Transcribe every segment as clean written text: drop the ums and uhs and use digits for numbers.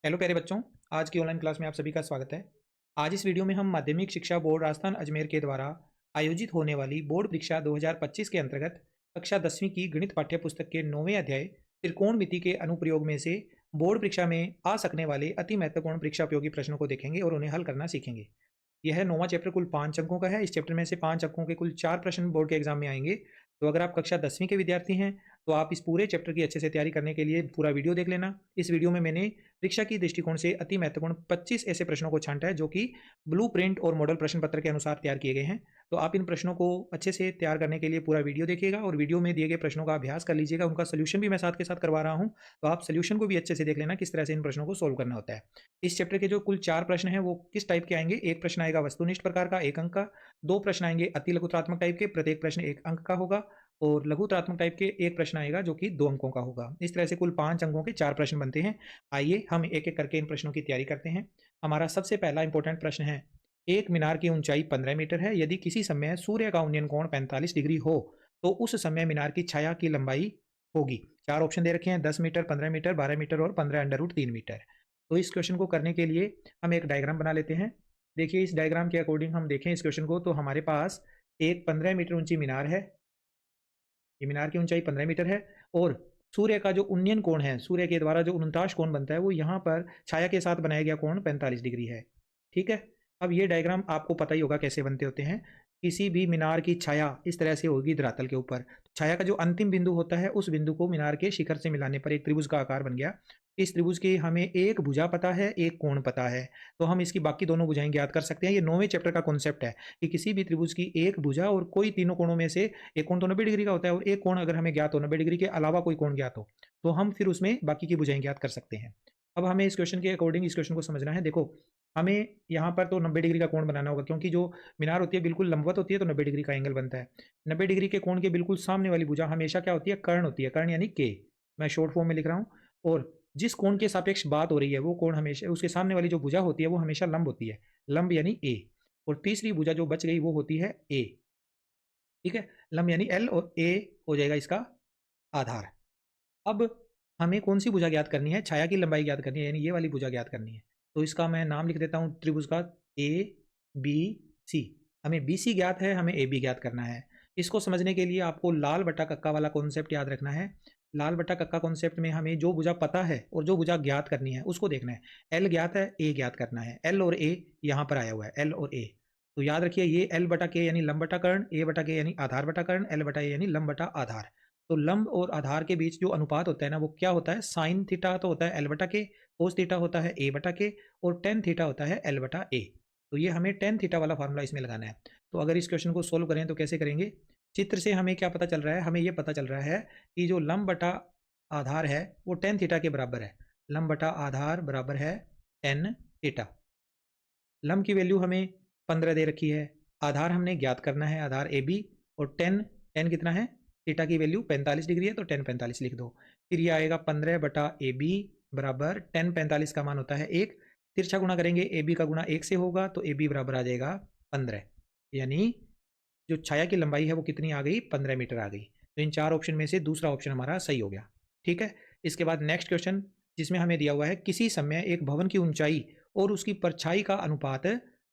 Hello प्यारे बच्चों, आज की ऑनलाइन क्लास में आप सभी का स्वागत है। आज इस वीडियो में हम माध्यमिक शिक्षा बोर्ड राजस्थान अजमेर के द्वारा आयोजित होने वाली बोर्ड परीक्षा 2025 के अंतर्गत कक्षा 10वीं की गणित पाठ्य पुस्तक के 9वें अध्याय त्रिकोणमिति के अनुप्रयोग में से बोर्ड परीक्षा में आ सकने वाले अति महत्वपूर्ण परीक्षा उपयोगी प्रश्नों को देखेंगे और उन्हें हल करना सीखेंगे। यह 9वां चैप्टर कुल 5 अंकों का है। इस चैप्टर में से 5 अंकों के कुल 4 प्रश्न बोर्ड के एग्जाम में आएंगे। तो अगर आप कक्षा 10वीं के विद्यार्थी हैं तो आप इस पूरे चैप्टर की अच्छे से तैयारी करने के लिए पूरा वीडियो देख लेना। इस वीडियो में मैंने परीक्षा की दृष्टिकोण से अति महत्वपूर्ण 25 ऐसे प्रश्नों को छांटा है जो कि ब्लूप्रिंट और मॉडल प्रश्न पत्र के अनुसार तैयार किए गए हैं। तो आप इन प्रश्नों को अच्छे से तैयार करने के लिए पूरा वीडियो देखिएगा और वीडियो में दिए गए प्रश्नों का अभ्यास कर लीजिएगा। उनका सोल्यूशन भी मैं साथ के साथ करवा रहा हूँ, तो आप सोल्यूशन को भी अच्छे से देख लेना किस तरह से इन प्रश्नों को सोल्व करना होता है। इस चैप्टर के जो कुल 4 प्रश्न हैं वो किस टाइप के आएंगे। एक प्रश्न आएगा वस्तुनिष्ठ प्रकार का 1 अंक का, 2 प्रश्न आएंगे अति लघुत्रात्मक टाइप के, प्रत्येक प्रश्न 1 अंक का होगा, और लघुत्रात्मक टाइप के एक प्रश्न आएगा जो कि 2 अंकों का होगा। इस तरह से कुल 5 अंकों के 4 प्रश्न बनते हैं। आइए हम एक एक करके इन प्रश्नों की तैयारी करते हैं। हमारा सबसे पहला इंपॉर्टेंट प्रश्न है, एक मीनार की ऊंचाई 15 मीटर है। यदि किसी समय सूर्य का उन्नयन कोण 45 डिग्री हो तो उस समय मीनार की छाया की लंबाई होगी। 4 ऑप्शन दे रखे हैं, 10 मीटर, 15 मीटर, 12 मीटर और 15√3 मीटर। तो इस क्वेश्चन को करने के लिए हम एक डायग्राम बना लेते हैं। देखिए इस डायग्राम के अकॉर्डिंग हम देखें इस क्वेश्चन को, तो हमारे पास एक 15 मीटर ऊंची मीनार है। ये मीनार की ऊंचाई 15 मीटर है और सूर्य का जो उन्नयन कोण है, सूर्य के द्वारा जो उनताश कोण बनता है, वो यहाँ पर छाया के साथ बनाया गया कोण 45 डिग्री है। ठीक है, अब ये डायग्राम आपको पता ही होगा कैसे बनते होते हैं। किसी भी मीनार की छाया इस तरह से होगी धरातल के ऊपर। छाया का जो अंतिम बिंदु होता है उस बिंदु को मीनार के शिखर से मिलाने पर एक त्रिभुज का आकार बन गया। इस त्रिभुज की हमें एक भुजा पता है, एक कोण पता है, तो हम इसकी बाकी दोनों भुजाएं ज्ञात कर सकते हैं। ये 9वें चैप्टर का कॉन्सेप्ट है कि किसी भी त्रिभुज की एक भुजा और कोई तीनों कोणों में से एक कोण तो 90 डिग्री का होता है और एक कोण अगर हमें ज्ञात हो 90 डिग्री के अलावा कोई कोण ज्ञात हो तो हम फिर उसमें बाकी की भुजाएं ज्ञात कर सकते हैं। अब हमें इस क्वेश्चन के अकॉर्डिंग इस क्वेश्चन को समझना है। देखो हमें यहाँ पर तो 90 डिग्री का कोण बनाना होगा क्योंकि जो मीनार होती है बिल्कुल लंबवत होती है, तो 90 डिग्री का एंगल बनता है। 90 डिग्री के कोण के बिल्कुल सामने वाली भुजा हमेशा क्या होती है, कर्ण होती है। कर्ण यानी के, मैं शॉर्ट फॉर्म में लिख रहा हूँ। और जिस कोण के सापेक्ष बात हो रही है वो कोण हमेशा उसके सामने वाली जो भुजा होती है वो हमेशा लंब होती है, लंब यानी ए। और तीसरी भुजा जो बच गई वो होती है ए। ठीक है, लंब यानी एल और ए हो जाएगा इसका आधार। अब हमें कौन सी भुजा ज्ञात करनी है, छाया की लंबाई ज्ञात करनी है, यानी ये वाली भुजा ज्ञात करनी है। तो इसका मैं नाम लिख देता हूँ त्रिभुज का ए बी सी। हमें बी सी ज्ञात है, हमें ए बी ज्ञात करना है। इसको समझने के लिए आपको लाल बटा कक्का वाला कॉन्सेप्ट याद रखना है। लाल बटा कक्का कॉन्सेप्ट में हमें जो भुजा पता है और जो भुजा ज्ञात करनी है उसको देखना है। एल ज्ञात है, ए ज्ञात करना है। एल और ए यहाँ पर आया हुआ है, एल और ए। तो याद रखिए ये एल बटा के यानी लंब बटा कर्ण, ए बटा के यानी आधार बटा कर्ण, एल बटा ए यानी लंब बटा आधार। तो लंब और आधार के बीच जो अनुपात होता है ना वो क्या होता है, साइन थीटा तो होता है एल बटा के, कोस थीटा होता है ए बटा के, और टेन थीटा होता है एल बटा ए। तो ये हमें टेन थीटा वाला फार्मूला इसमें लगाना है। तो अगर इस क्वेश्चन को सोल्व करें तो कैसे करेंगे, चित्र से हमें क्या पता चल रहा है, हमें ये पता चल रहा है कि जो लंब बटा आधार है वो टेन थीटा के बराबर है। लंब बटा आधार बराबर है टेन थीटा। लंब की वैल्यू हमें 15 दे रखी है, आधार हमने ज्ञात करना है, आधार ए बी, और टेन, टेन कितना है, थीटा की वैल्यू 45 डिग्री है तो टेन 45 लिख दो। फिर ये आएगा 15 बटा ए बी बराबर टेन 45 का मान होता है 1। तिरछा गुणा करेंगे, ए बी का गुणा 1 से होगा तो ए बी बराबर आ जाएगा 15। यानी जो छाया की लंबाई है वो कितनी आ गई, 15 मीटर आ गई। तो इन 4 ऑप्शन में से दूसरा ऑप्शन हमारा सही हो गया। ठीक है, इसके बाद नेक्स्ट क्वेश्चन जिसमें हमें दिया हुआ है, किसी समय एक भवन की ऊंचाई और उसकी परछाई का अनुपात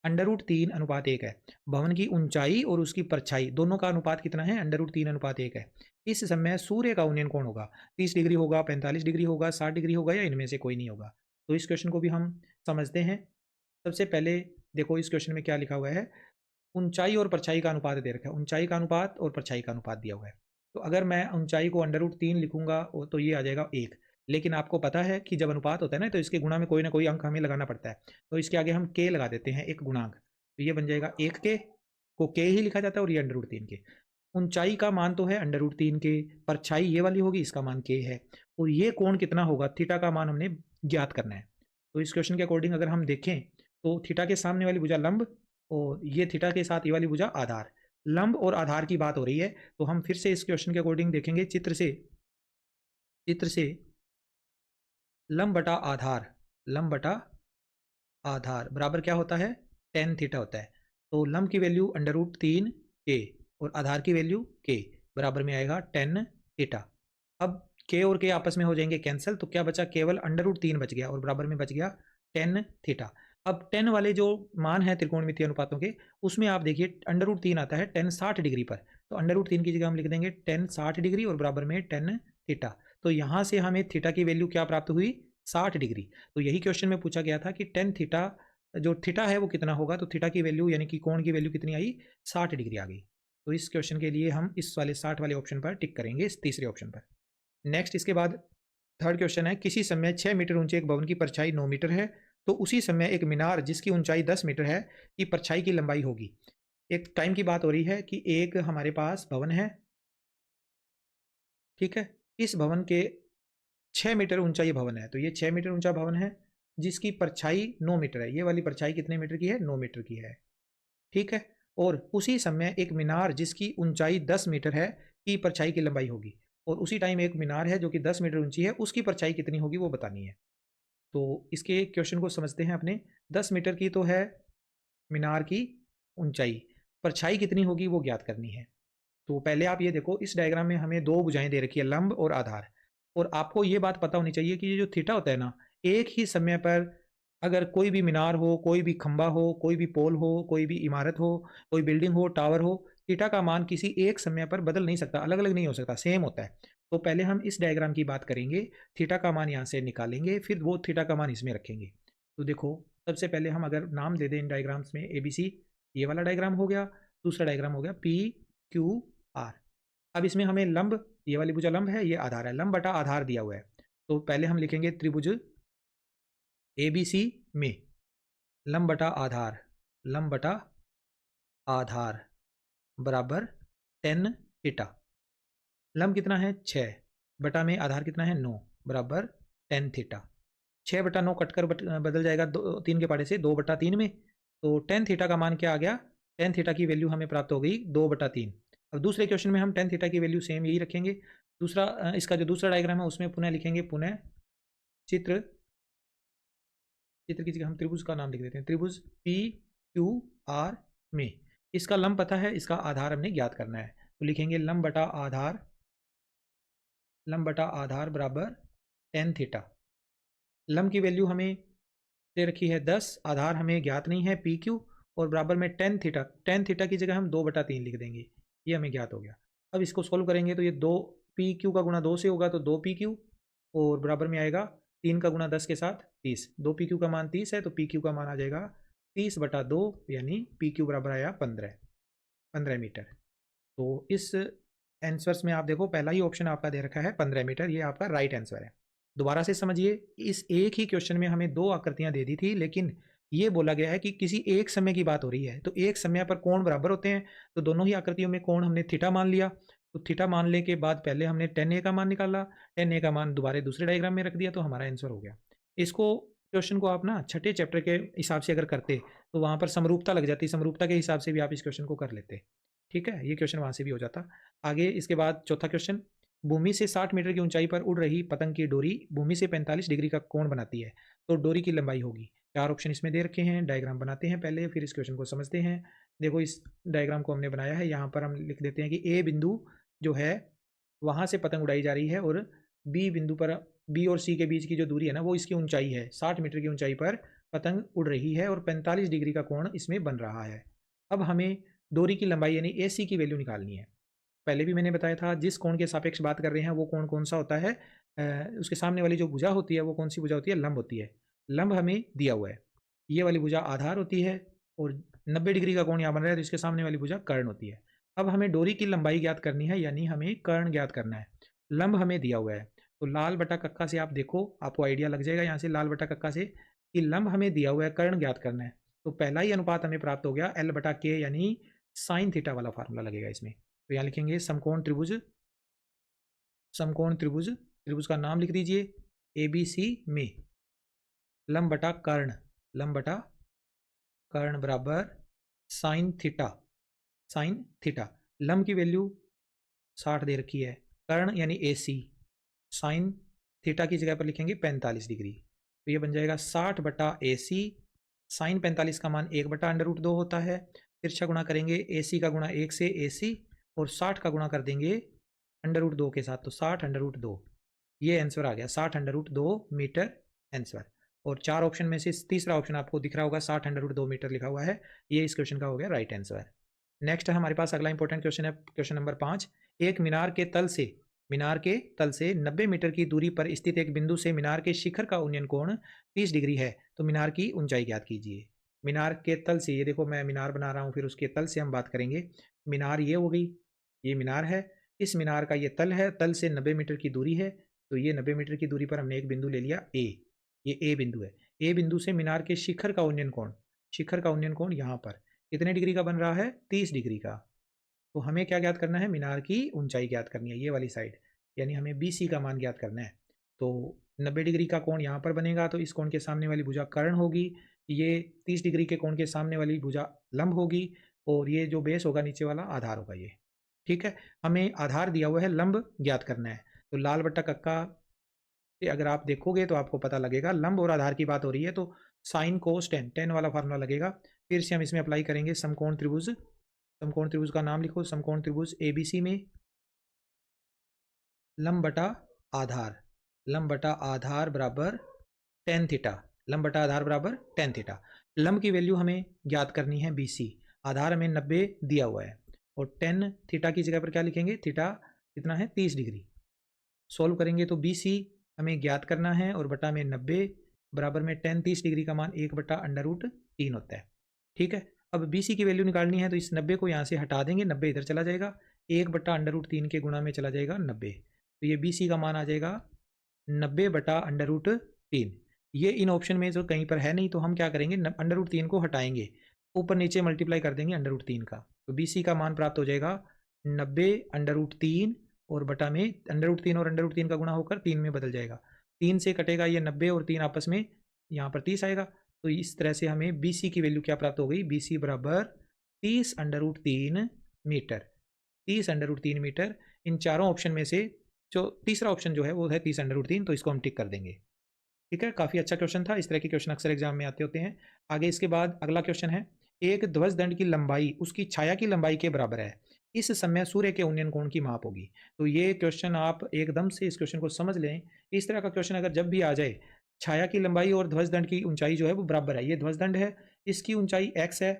√3:1 है। भवन की ऊंचाई और उसकी परछाई दोनों का अनुपात कितना है, √3:1 है। इस समय सूर्य का उन्नयन कोण होगा 30 डिग्री होगा, 45 डिग्री होगा, 60 डिग्री होगा, या इनमें से कोई नहीं होगा। तो इस क्वेश्चन को भी हम समझते हैं। सबसे पहले देखो इस क्वेश्चन में क्या लिखा हुआ है, ऊंचाई और परछाई का अनुपात दे रखा है, ऊंचाई का अनुपात और परछाई का अनुपात दिया हुआ है। तो अगर मैं ऊंचाई को √3 लिखूंगा तो ये आ जाएगा 1। लेकिन आपको पता है कि जब अनुपात होता है ना तो इसके गुणा में कोई ना कोई अंक हमें लगाना पड़ता है। तो इसके आगे हम के लगा देते हैं, एक गुणांक, तो ये बन जाएगा 1 के को के ही लिखा जाता है और ये √3 के। ऊंचाई का मान तो है √3 के, परछाई ये वाली होगी इसका मान के है, और ये कोण कितना होगा, थीटा का मान हमने ज्ञात करना है। तो इस क्वेश्चन के अकॉर्डिंग अगर हम देखें तो थीटा के सामने वाली भुजा लंब और ये थीटा के साथ ये वाली भुजा आधार, लंब और आधार की बात हो रही है। तो हम फिर से इस क्वेश्चन के अकॉर्डिंग देखेंगे, चित्र से लंब बटा आधार, लंब बटा आधार बराबर क्या होता है, टेन थीटा होता है। तो लंब की वैल्यू √3 के और आधार की वैल्यू के, बराबर में आएगा टेन थीटा। अब के और के आपस में हो जाएंगे कैंसिल, तो क्या बचा, केवल अंडर रूट 3 बच गया और बराबर में बच गया टेन थीटा। अब टेन वाले जो मान है त्रिकोणमितीय अनुपातों के, उसमें आप देखिए अंडर रूट 3 आता है टेन 60 डिग्री पर, तो अंडर रूट 3 की जगह हम लिख देंगे टेन 60 डिग्री और बराबर में टेन थीटा। तो यहाँ से हमें थीटा की वैल्यू क्या प्राप्त हुई, 60 डिग्री। तो यही क्वेश्चन में पूछा गया था कि टेन थीटा जो थीटा है वो कितना होगा, तो थीटा की वैल्यू यानी कि कोण की वैल्यू कितनी आई, 60 डिग्री आ गई। तो इस क्वेश्चन के लिए हम इस वाले 60 वाले ऑप्शन पर टिक करेंगे, इस तीसरे ऑप्शन पर। नेक्स्ट इसके बाद थर्ड क्वेश्चन है, किसी समय 6 मीटर ऊंचे एक भवन की परछाई 9 मीटर है, तो उसी समय एक मीनार जिसकी ऊंचाई 10 मीटर है की परछाई की लंबाई होगी। एक टाइम की बात हो रही है कि एक हमारे पास भवन है, ठीक है, इस भवन के 6 मीटर ऊंचा ये भवन है, तो ये 6 मीटर ऊंचा भवन है जिसकी परछाई 9 मीटर है। ये वाली परछाई कितने मीटर की है, 9 मीटर की है, ठीक है। और उसी समय एक मीनार जिसकी ऊंचाई 10 मीटर है की परछाई की लंबाई होगी, और उसी टाइम एक मीनार है जो कि 10 मीटर ऊंची है, उसकी परछाई कितनी होगी वो बतानी है। तो इसके क्वेश्चन को समझते हैं अपने। 10 मीटर की तो है मीनार की ऊंचाई, परछाई कितनी होगी वो ज्ञात करनी है। तो पहले आप ये देखो, इस डायग्राम में हमें दो भुजाएं दे रखी है, लंब और आधार, और आपको ये बात पता होनी चाहिए कि ये जो थीटा होता है ना, एक ही समय पर अगर कोई भी मीनार हो, कोई भी खंबा हो, कोई भी पोल हो, कोई भी इमारत हो, कोई बिल्डिंग हो, टावर हो, थीटा का मान किसी एक समय पर बदल नहीं सकता, अलग अलग नहीं हो सकता, सेम होता है। तो पहले हम इस डायग्राम की बात करेंगे, थीटा का मान यहाँ से निकालेंगे, फिर वो थीटा का मान इसमें रखेंगे। तो देखो, सबसे पहले हम अगर नाम दे दें इन डायग्राम्स में, ए बी सी, ये वाला डायग्राम हो गया, दूसरा डायग्राम हो गया पी क्यू आर। अब इसमें हमें लंब, ये वाली भुजा लंब है, ये आधार है, लंब बटा आधार दिया हुआ है। तो पहले हम लिखेंगे त्रिभुज ए बी सी में लंब बटा आधार, लंब बटा आधार बराबर टेन थीटा। लंब कितना है 6, बटा में आधार कितना है 9, बराबर टेन थीटा। 6 बटा 9 कटकर बदल जाएगा 3 के पाड़े से 2/3 में, तो टेन थीटा का मान क्या आ गया, टेन थीटा की वैल्यू हमें प्राप्त हो गई 2/3। अब दूसरे क्वेश्चन में हम टेन थीटा की वैल्यू सेम यही रखेंगे। दूसरा इसका जो दूसरा डायग्राम है उसमें पुनः लिखेंगे, पुनः चित्र, चित्र की जगह हम त्रिभुज का नाम लिख देते हैं, त्रिभुज पी क्यू आर में इसका लंब पता है, इसका आधार हमने ज्ञात करना है, तो लिखेंगे लंब बटा आधार, लंब बटा आधार बराबर टेन थीटा। लंब की वैल्यू हमें दे रखी है 10, आधार हमें ज्ञात नहीं है पी क्यू, और बराबर में टेन थीटा। टेन थीटा की जगह हम 2/3 लिख देंगे, ये हमें ज्ञात हो गया। अब इसको सोल्व करेंगे तो ये 2 पी क्यू का गुणा 2 से होगा, तो 2 पी क्यू, और बराबर में आएगा 3 का गुणा 10 के साथ 30। 2 पी क्यू का मान 30 है, तो पी क्यू का मान आ जाएगा 30/2, यानी पी क्यू बराबर आया 15 मीटर। तो इस आंसर्स में आप देखो, पहला ही ऑप्शन आपका दे रखा है 15 मीटर, ये आपका राइट आंसर है। दोबारा से समझिए, इस एक ही क्वेश्चन में हमें दो आकृतियां दे दी थी, लेकिन ये बोला गया है कि किसी एक समय की बात हो रही है, तो एक समय पर कोण बराबर होते हैं, तो दोनों ही आकृतियों में कोण हमने थीटा मान लिया। तो थीटा मान लेने के बाद पहले हमने टेन ए का मान निकाला, टेन ए का मान दोबारा दूसरे डायग्राम में रख दिया, तो हमारा आंसर हो गया। इसको क्वेश्चन को आप ना छठे चैप्टर के हिसाब से अगर करते तो वहाँ पर समरूपता लग जाती, समरूपता के हिसाब से भी आप इस क्वेश्चन को कर लेते, ठीक है, ये क्वेश्चन वहाँ से भी हो जाता। आगे इसके बाद चौथा क्वेश्चन, भूमि से 60 मीटर की ऊंचाई पर उड़ रही पतंग की डोरी भूमि से 45 डिग्री का कोण बनाती है, तो डोरी की लंबाई होगी। चार ऑप्शन इसमें दे रखे हैं, डायग्राम बनाते हैं पहले, फिर इस क्वेश्चन को समझते हैं। देखो, इस डायग्राम को हमने बनाया है, यहाँ पर हम लिख देते हैं कि ए बिंदु जो है वहाँ से पतंग उड़ाई जा रही है, और बी बिंदु पर, बी और सी के बीच की जो दूरी है ना, वो इसकी ऊंचाई है, 60 मीटर की ऊंचाई पर पतंग उड़ रही है, और 45 डिग्री का कोण इसमें बन रहा है। अब हमें डोरी की लंबाई यानी ए सी की वैल्यू निकालनी है। पहले भी मैंने बताया था, जिस कोण के सापेक्ष बात कर रहे हैं वो कोण कौन सा होता है, उसके सामने वाली जो भुजा होती है वो कौन सी भुजा होती है, लंब होती है। लंब हमें दिया हुआ है, ये वाली भुजा आधार होती है, और 90 डिग्री का कोण यहाँ बन रहा है, तो इसके सामने वाली भुजा कर्ण होती है। अब हमें डोरी की लंबाई ज्ञात करनी है, यानी हमें कर्ण ज्ञात करना है। लंब हमें दिया हुआ है, तो लाल बटा कक्का से आप देखो, आपको आइडिया लग जाएगा यहाँ से, लाल बटा कक्का से कि लंब हमें दिया हुआ है, कर्ण ज्ञात करना है। तो पहला ही अनुपात हमें प्राप्त हो गया L बटा के, यानी साइन थीटा वाला फार्मूला लगेगा इसमें। तो यहाँ लिखेंगे समकोण त्रिभुज, समकोण त्रिभुज, त्रिभुज का नाम लिख दीजिए ए बी सी में लंब बटा कर्ण, लंब बटा कर्ण बराबर साइन थीटा, साइन थीटा। लंब की वैल्यू 60 दे रखी है, कर्ण यानी ए सी, साइन थीटा की जगह पर लिखेंगे 45 डिग्री, तो ये बन जाएगा 60/AC। साइन 45 का मान 1/√2 होता है, तिरछा गुणा करेंगे AC का गुणा 1 से AC, और 60 का गुणा कर देंगे √2 के साथ, तो 60 √2। ये आंसर आ गया 60√2 मीटर आंसर। और 4 ऑप्शन में से तीसरा ऑप्शन आपको दिख रहा होगा 60√2 मीटर लिखा हुआ है, ये इस क्वेश्चन का हो गया राइट आंसर। नेक्स्ट हमारे पास अगला इंपॉर्टेंट क्वेश्चन है, क्वेश्चन नंबर 5। एक मीनार के तल से 90 मीटर की दूरी पर स्थित एक बिंदु से मीनार के शिखर का उन्नयन कोण 30 डिग्री है, तो मीनार की ऊंचाई ज्ञात कीजिए। मीनार के तल से, ये देखो मैं मीनार बना रहा हूँ, फिर उसके तल से हम बात करेंगे। मीनार ये हो गई, ये मीनार है, इस मीनार का ये तल है, तल से 90 मीटर की दूरी है, तो ये 90 मीटर की दूरी पर हमने एक बिंदु ले लिया ए, ये ए बिंदु है। ए बिंदु से मीनार के शिखर का उन्नयन कोण यहाँ पर कितने डिग्री का बन रहा है, 30 डिग्री का। तो हमें क्या ज्ञात करना है, मीनार की ऊंचाई ज्ञात करनी है, ये वाली साइड, यानी हमें बी सी का मान ज्ञात करना है। तो 90 डिग्री का कोण यहाँ पर बनेगा, तो इस कोण के सामने वाली भुजा कर्ण होगी, ये 30 डिग्री के कोण के सामने वाली भुजा लंब होगी, और ये जो बेस होगा नीचे वाला आधार होगा ये। ठीक है, हमें आधार दिया हुआ है, लंब ज्ञात करना है। तो लाल बट्टा कक्का से अगर आप देखोगे तो आपको पता लगेगा, लंब और आधार की बात हो रही है, तो साइन कोस टेन वाला फार्मूला लगेगा। फिर से हम इसमें अप्लाई करेंगे समकोण त्रिभुज। समकोण त्रिभुज का नाम लिखो, समकोण त्रिभुज एबीसी में लंब बटा आधार बराबर टेन थीटा। लंब बटा आधार बराबर टेन थीटा। लंब की वैल्यू हमें ज्ञात करनी है बीसी, आधार हमें 90 दिया हुआ है, और टेन थीटा की जगह पर क्या लिखेंगे, थीटा कितना है, 30 डिग्री। सॉल्व करेंगे तो बीसी हमें ज्ञात करना है, और बटा में 90 बराबर में टेन, 30 डिग्री का मान 1/√3 होता है। ठीक है, अब बीसी की वैल्यू निकालनी है, तो इस 90 को यहाँ से हटा देंगे, 90 इधर चला जाएगा, 1/√3 के गुणा में चला जाएगा 90, तो ये बीसी का मान आ जाएगा 90/√3। ये इन ऑप्शन में जो कहीं पर है नहीं, तो हम क्या करेंगे, √3 को हटाएंगे, ऊपर नीचे मल्टीप्लाई कर देंगे √3 का, तो बीसी का मान प्राप्त हो जाएगा 90/√3, और बटा में √3 और √3 का गुणा होकर 3 में बदल जाएगा, 3 से कटेगा ये 90 और 3 आपस में यहाँ पर 30 आएगा। तो इस तरह से हमें बीसी की वैल्यू क्या प्राप्त हो गई, बीसी बराबर 30√3 मीटर। 30√3 मीटर। इन चारों ऑप्शन में से जो तीसरा ऑप्शन जो है वो है 30√3, तो इसको हम टिक कर देंगे। ठीक है, काफ़ी अच्छा क्वेश्चन था, इस तरह के क्वेश्चन अक्सर एग्जाम में आते होते हैं। आगे इसके बाद अगला क्वेश्चन है, एक ध्वज दंड की लंबाई उसकी छाया की लंबाई के बराबर है, इस समय सूर्य के उन्नयन कोण की माप होगी। तो ये क्वेश्चन आप एकदम से इस क्वेश्चन को समझ लें, इस तरह का क्वेश्चन अगर जब भी आ जाए, छाया की लंबाई और ध्वज दंड की ऊंचाई जो है वो बराबर है, ये ध्वज दंड है, इसकी ऊंचाई x है,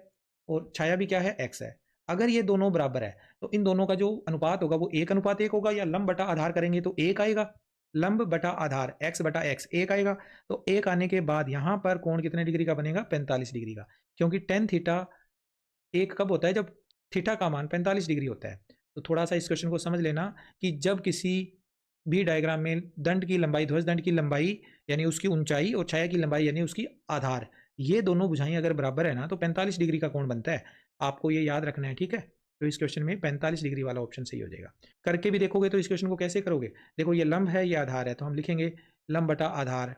और छाया भी क्या है, x है। अगर ये दोनों बराबर है, तो इन दोनों का जो अनुपात होगा वो 1:1 होगा, या लंब बटा आधार करेंगे तो 1 आएगा, लंब बटा आधार x/x 1 आएगा। तो 1 आने के बाद यहाँ पर कोण कितने डिग्री का बनेगा, 45 डिग्री का, क्योंकि टेन थीटा 1 कब होता है, जब थीटा का मान 45 डिग्री होता है। तो थोड़ा सा इस क्वेश्चन को समझ लेना कि जब किसी भी डायग्राम में दंड की लंबाई, ध्वज दंड की लंबाई यानी उसकी ऊंचाई, और छाया की लंबाई यानी उसकी आधार, ये दोनों भुजाएं अगर बराबर है ना, तो 45 डिग्री का कोण बनता है। आपको ये याद रखना है, ठीक है। तो इस क्वेश्चन में 45 डिग्री वाला ऑप्शन सही हो जाएगा। करके भी देखोगे तो इस क्वेश्चन को कैसे करोगे, देखो ये लंब है, ये आधार है, तो हम लिखेंगे लंब बटा आधार।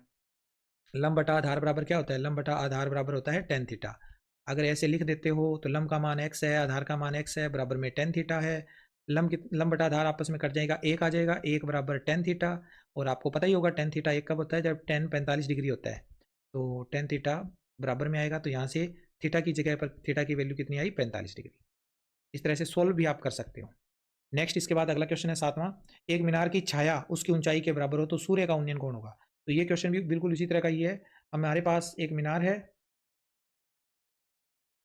लंब बटा आधार बराबर क्या होता है, लंब बटा आधार बराबर होता है टेन थीटा। अगर ऐसे लिख देते हो तो लंब का मान x है, आधार का मान x है, बराबर में टेन थीटा है। लंब बटा आधार आपस में कट जाएगा, 1 आ जाएगा, 1 बराबर टेन थीटा। और आपको पता ही होगा टेन थीटा 1 कब होता है, जब टेन 45 डिग्री होता है। तो टेन थीटा बराबर में आएगा, तो यहाँ से थीटा की जगह पर थीटा की वैल्यू कितनी आई, 45 डिग्री। इस तरह से सोल्व भी आप कर सकते हो। नेक्स्ट इसके बाद अगला क्वेश्चन है 7वां, एक मीनार की छाया उसकी ऊंचाई के बराबर हो तो सूर्य का उन्नयन कौन होगा। तो ये क्वेश्चन भी बिल्कुल इसी तरह का ही है। हमारे पास एक मीनार है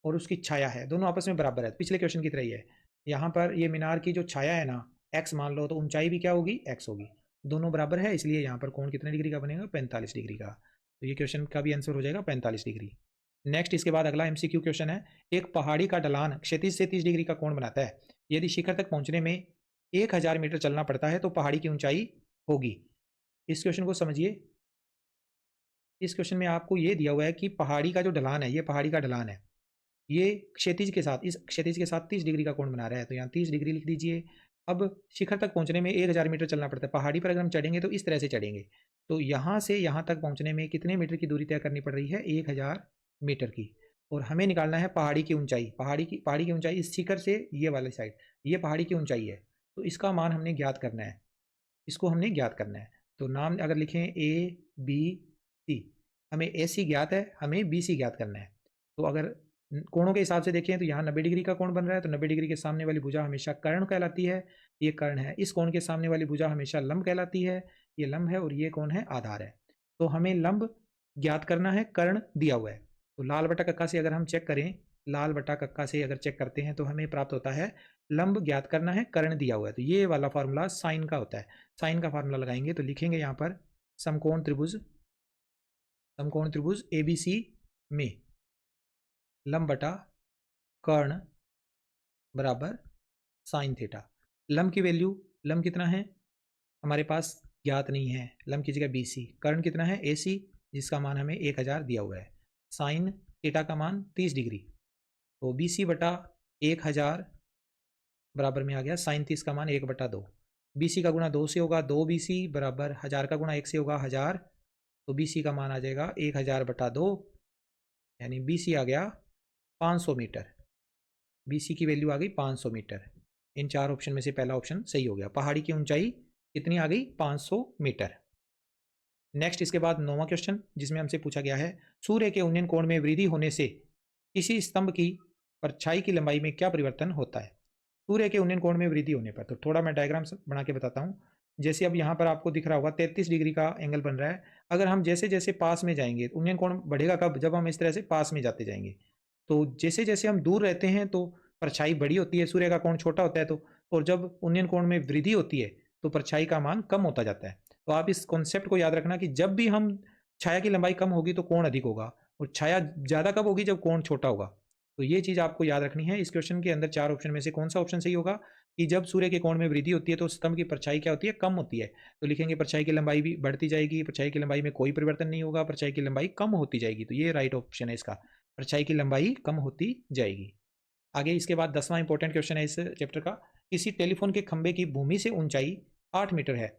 और उसकी छाया है, दोनों आपस में बराबर है, पिछले क्वेश्चन की तरह ही है। यहाँ पर ये मीनार की जो छाया है ना, x मान लो, तो ऊंचाई भी क्या होगी, x होगी, दोनों बराबर है, इसलिए यहाँ पर कोण कितने डिग्री का बनेगा, 45 डिग्री का। तो ये क्वेश्चन का भी आंसर हो जाएगा 45 डिग्री। नेक्स्ट इसके बाद अगला MCQ क्वेश्चन है, एक पहाड़ी का ढलान क्षैतिज से 30 डिग्री का कोण बनाता है, यदि शिखर तक पहुंचने में 1000 मीटर चलना पड़ता है तो पहाड़ी की ऊंचाई होगी। इस क्वेश्चन को समझिए। इस क्वेश्चन में आपको ये दिया हुआ है कि पहाड़ी का जो ढलान है, ये पहाड़ी का ढलान है, ये क्षैतिज के साथ, इस क्षैतिज के साथ 30 डिग्री का कोण बना रहा है, तो यहाँ 30 डिग्री लिख दीजिए। अब शिखर तक पहुंचने में 1000 मीटर चलना पड़ता है, पहाड़ी पर अगर हम चढ़ेंगे तो इस तरह से चढ़ेंगे, तो यहाँ से यहाँ तक पहुंचने में कितने मीटर की दूरी तय करनी पड़ रही है, 1000 मीटर की। और हमें निकालना है पहाड़ी की ऊंचाई, पहाड़ी की ऊंचाई इस शिखर से ये वाली साइड, ये पहाड़ी की ऊंचाई है, तो इसका मान हमने ज्ञात करना है, इसको हमने ज्ञात करना है। तो नाम अगर लिखें ABC, हमें AC ज्ञात है, हमें BC ज्ञात करना है। तो अगर कोणों के हिसाब से देखें तो यहाँ 90 डिग्री का कोण बन रहा है, तो 90 डिग्री के सामने वाली भुजा हमेशा कर्ण कहलाती है, ये कर्ण है। इस कोण के सामने वाली भुजा हमेशा लंब कहलाती है, ये लंब है और ये कौन है, आधार है। तो हमें लंब ज्ञात करना है, कर्ण दिया हुआ है। तो लाल बटा कक्का से अगर हम चेक करें, लाल बटा कक्का से अगर चेक करते हैं तो हमें प्राप्त होता है लंब ज्ञात करना है, कर्ण दिया हुआ है। तो ये वाला फार्मूला साइन का होता है। साइन का फार्मूला लगाएंगे तो लिखेंगे यहाँ पर समकोण त्रिभुज ए बी सी में लंब बटा कर्ण बराबर साइन थीटा। लंब की वैल्यू, लंब कितना है हमारे पास ज्ञात नहीं है, लंब की जगह बी सी। कर्ण कितना है, ए सी, जिसका मान हमें 1000 दिया हुआ है। साइन थीटा का मान 30 डिग्री, तो बी सी बटा 1000 बराबर में आ गया साइन 30 का मान 1/2। बी सी का गुणा 2 से होगा, 2 बी सी बराबर 1000 का गुणा 1 से होगा 1000, तो बी सी का मान आ जाएगा 1000/2, यानी बी सी आ गया 500 मीटर। बी सी की वैल्यू आ गई 500 मीटर। इन चार ऑप्शन में से पहला ऑप्शन सही हो गया। पहाड़ी की ऊंचाई कितनी आ गई, 500 मीटर। नेक्स्ट इसके बाद 9वां क्वेश्चन, जिसमें हमसे पूछा गया है सूर्य के उन्नयन कोण में वृद्धि होने से किसी स्तंभ की परछाई की लंबाई में क्या परिवर्तन होता है। सूर्य के उन्नयन कोण में वृद्धि होने पर, तो थोड़ा मैं डायग्राम बना के बताता हूँ। जैसे अब यहाँ पर आपको दिख रहा होगा 33 डिग्री का एंगल बन रहा है। अगर हम जैसे जैसे पास में जाएंगे, उन्नयन कोण बढ़ेगा कब, जब हम इस तरह से पास में जाते जाएंगे। तो जैसे जैसे हम दूर रहते हैं तो परछाई बड़ी होती है, सूर्य का कोण छोटा होता है। तो और जब उन्नयन कोण में वृद्धि होती है तो परछाई का मान कम होता जाता है। तो आप इस कॉन्सेप्ट को याद रखना कि जब भी हम छाया की लंबाई कम होगी तो कोण अधिक होगा, और छाया ज़्यादा कब होगी, जब कोण छोटा होगा। तो ये चीज़ आपको याद रखनी है। इस क्वेश्चन के अंदर चार ऑप्शन में से कौन सा ऑप्शन सही होगा कि जब सूर्य के कोण में वृद्धि होती है तो स्तंभ की परछाई क्या होती है, कम होती है। तो लिखेंगे परछाई की लंबाई भी बढ़ती जाएगी, परछाई की लंबाई में कोई परिवर्तन नहीं होगा, परछाई की लंबाई कम होती जाएगी। तो ये राइट ऑप्शन है इसका, परछाई की लंबाई कम होती जाएगी। आगे इसके बाद 10वां इंपॉर्टेंट क्वेश्चन है इस चैप्टर का। किसी टेलीफोन के खंभे की भूमि से ऊंचाई 8 मीटर है,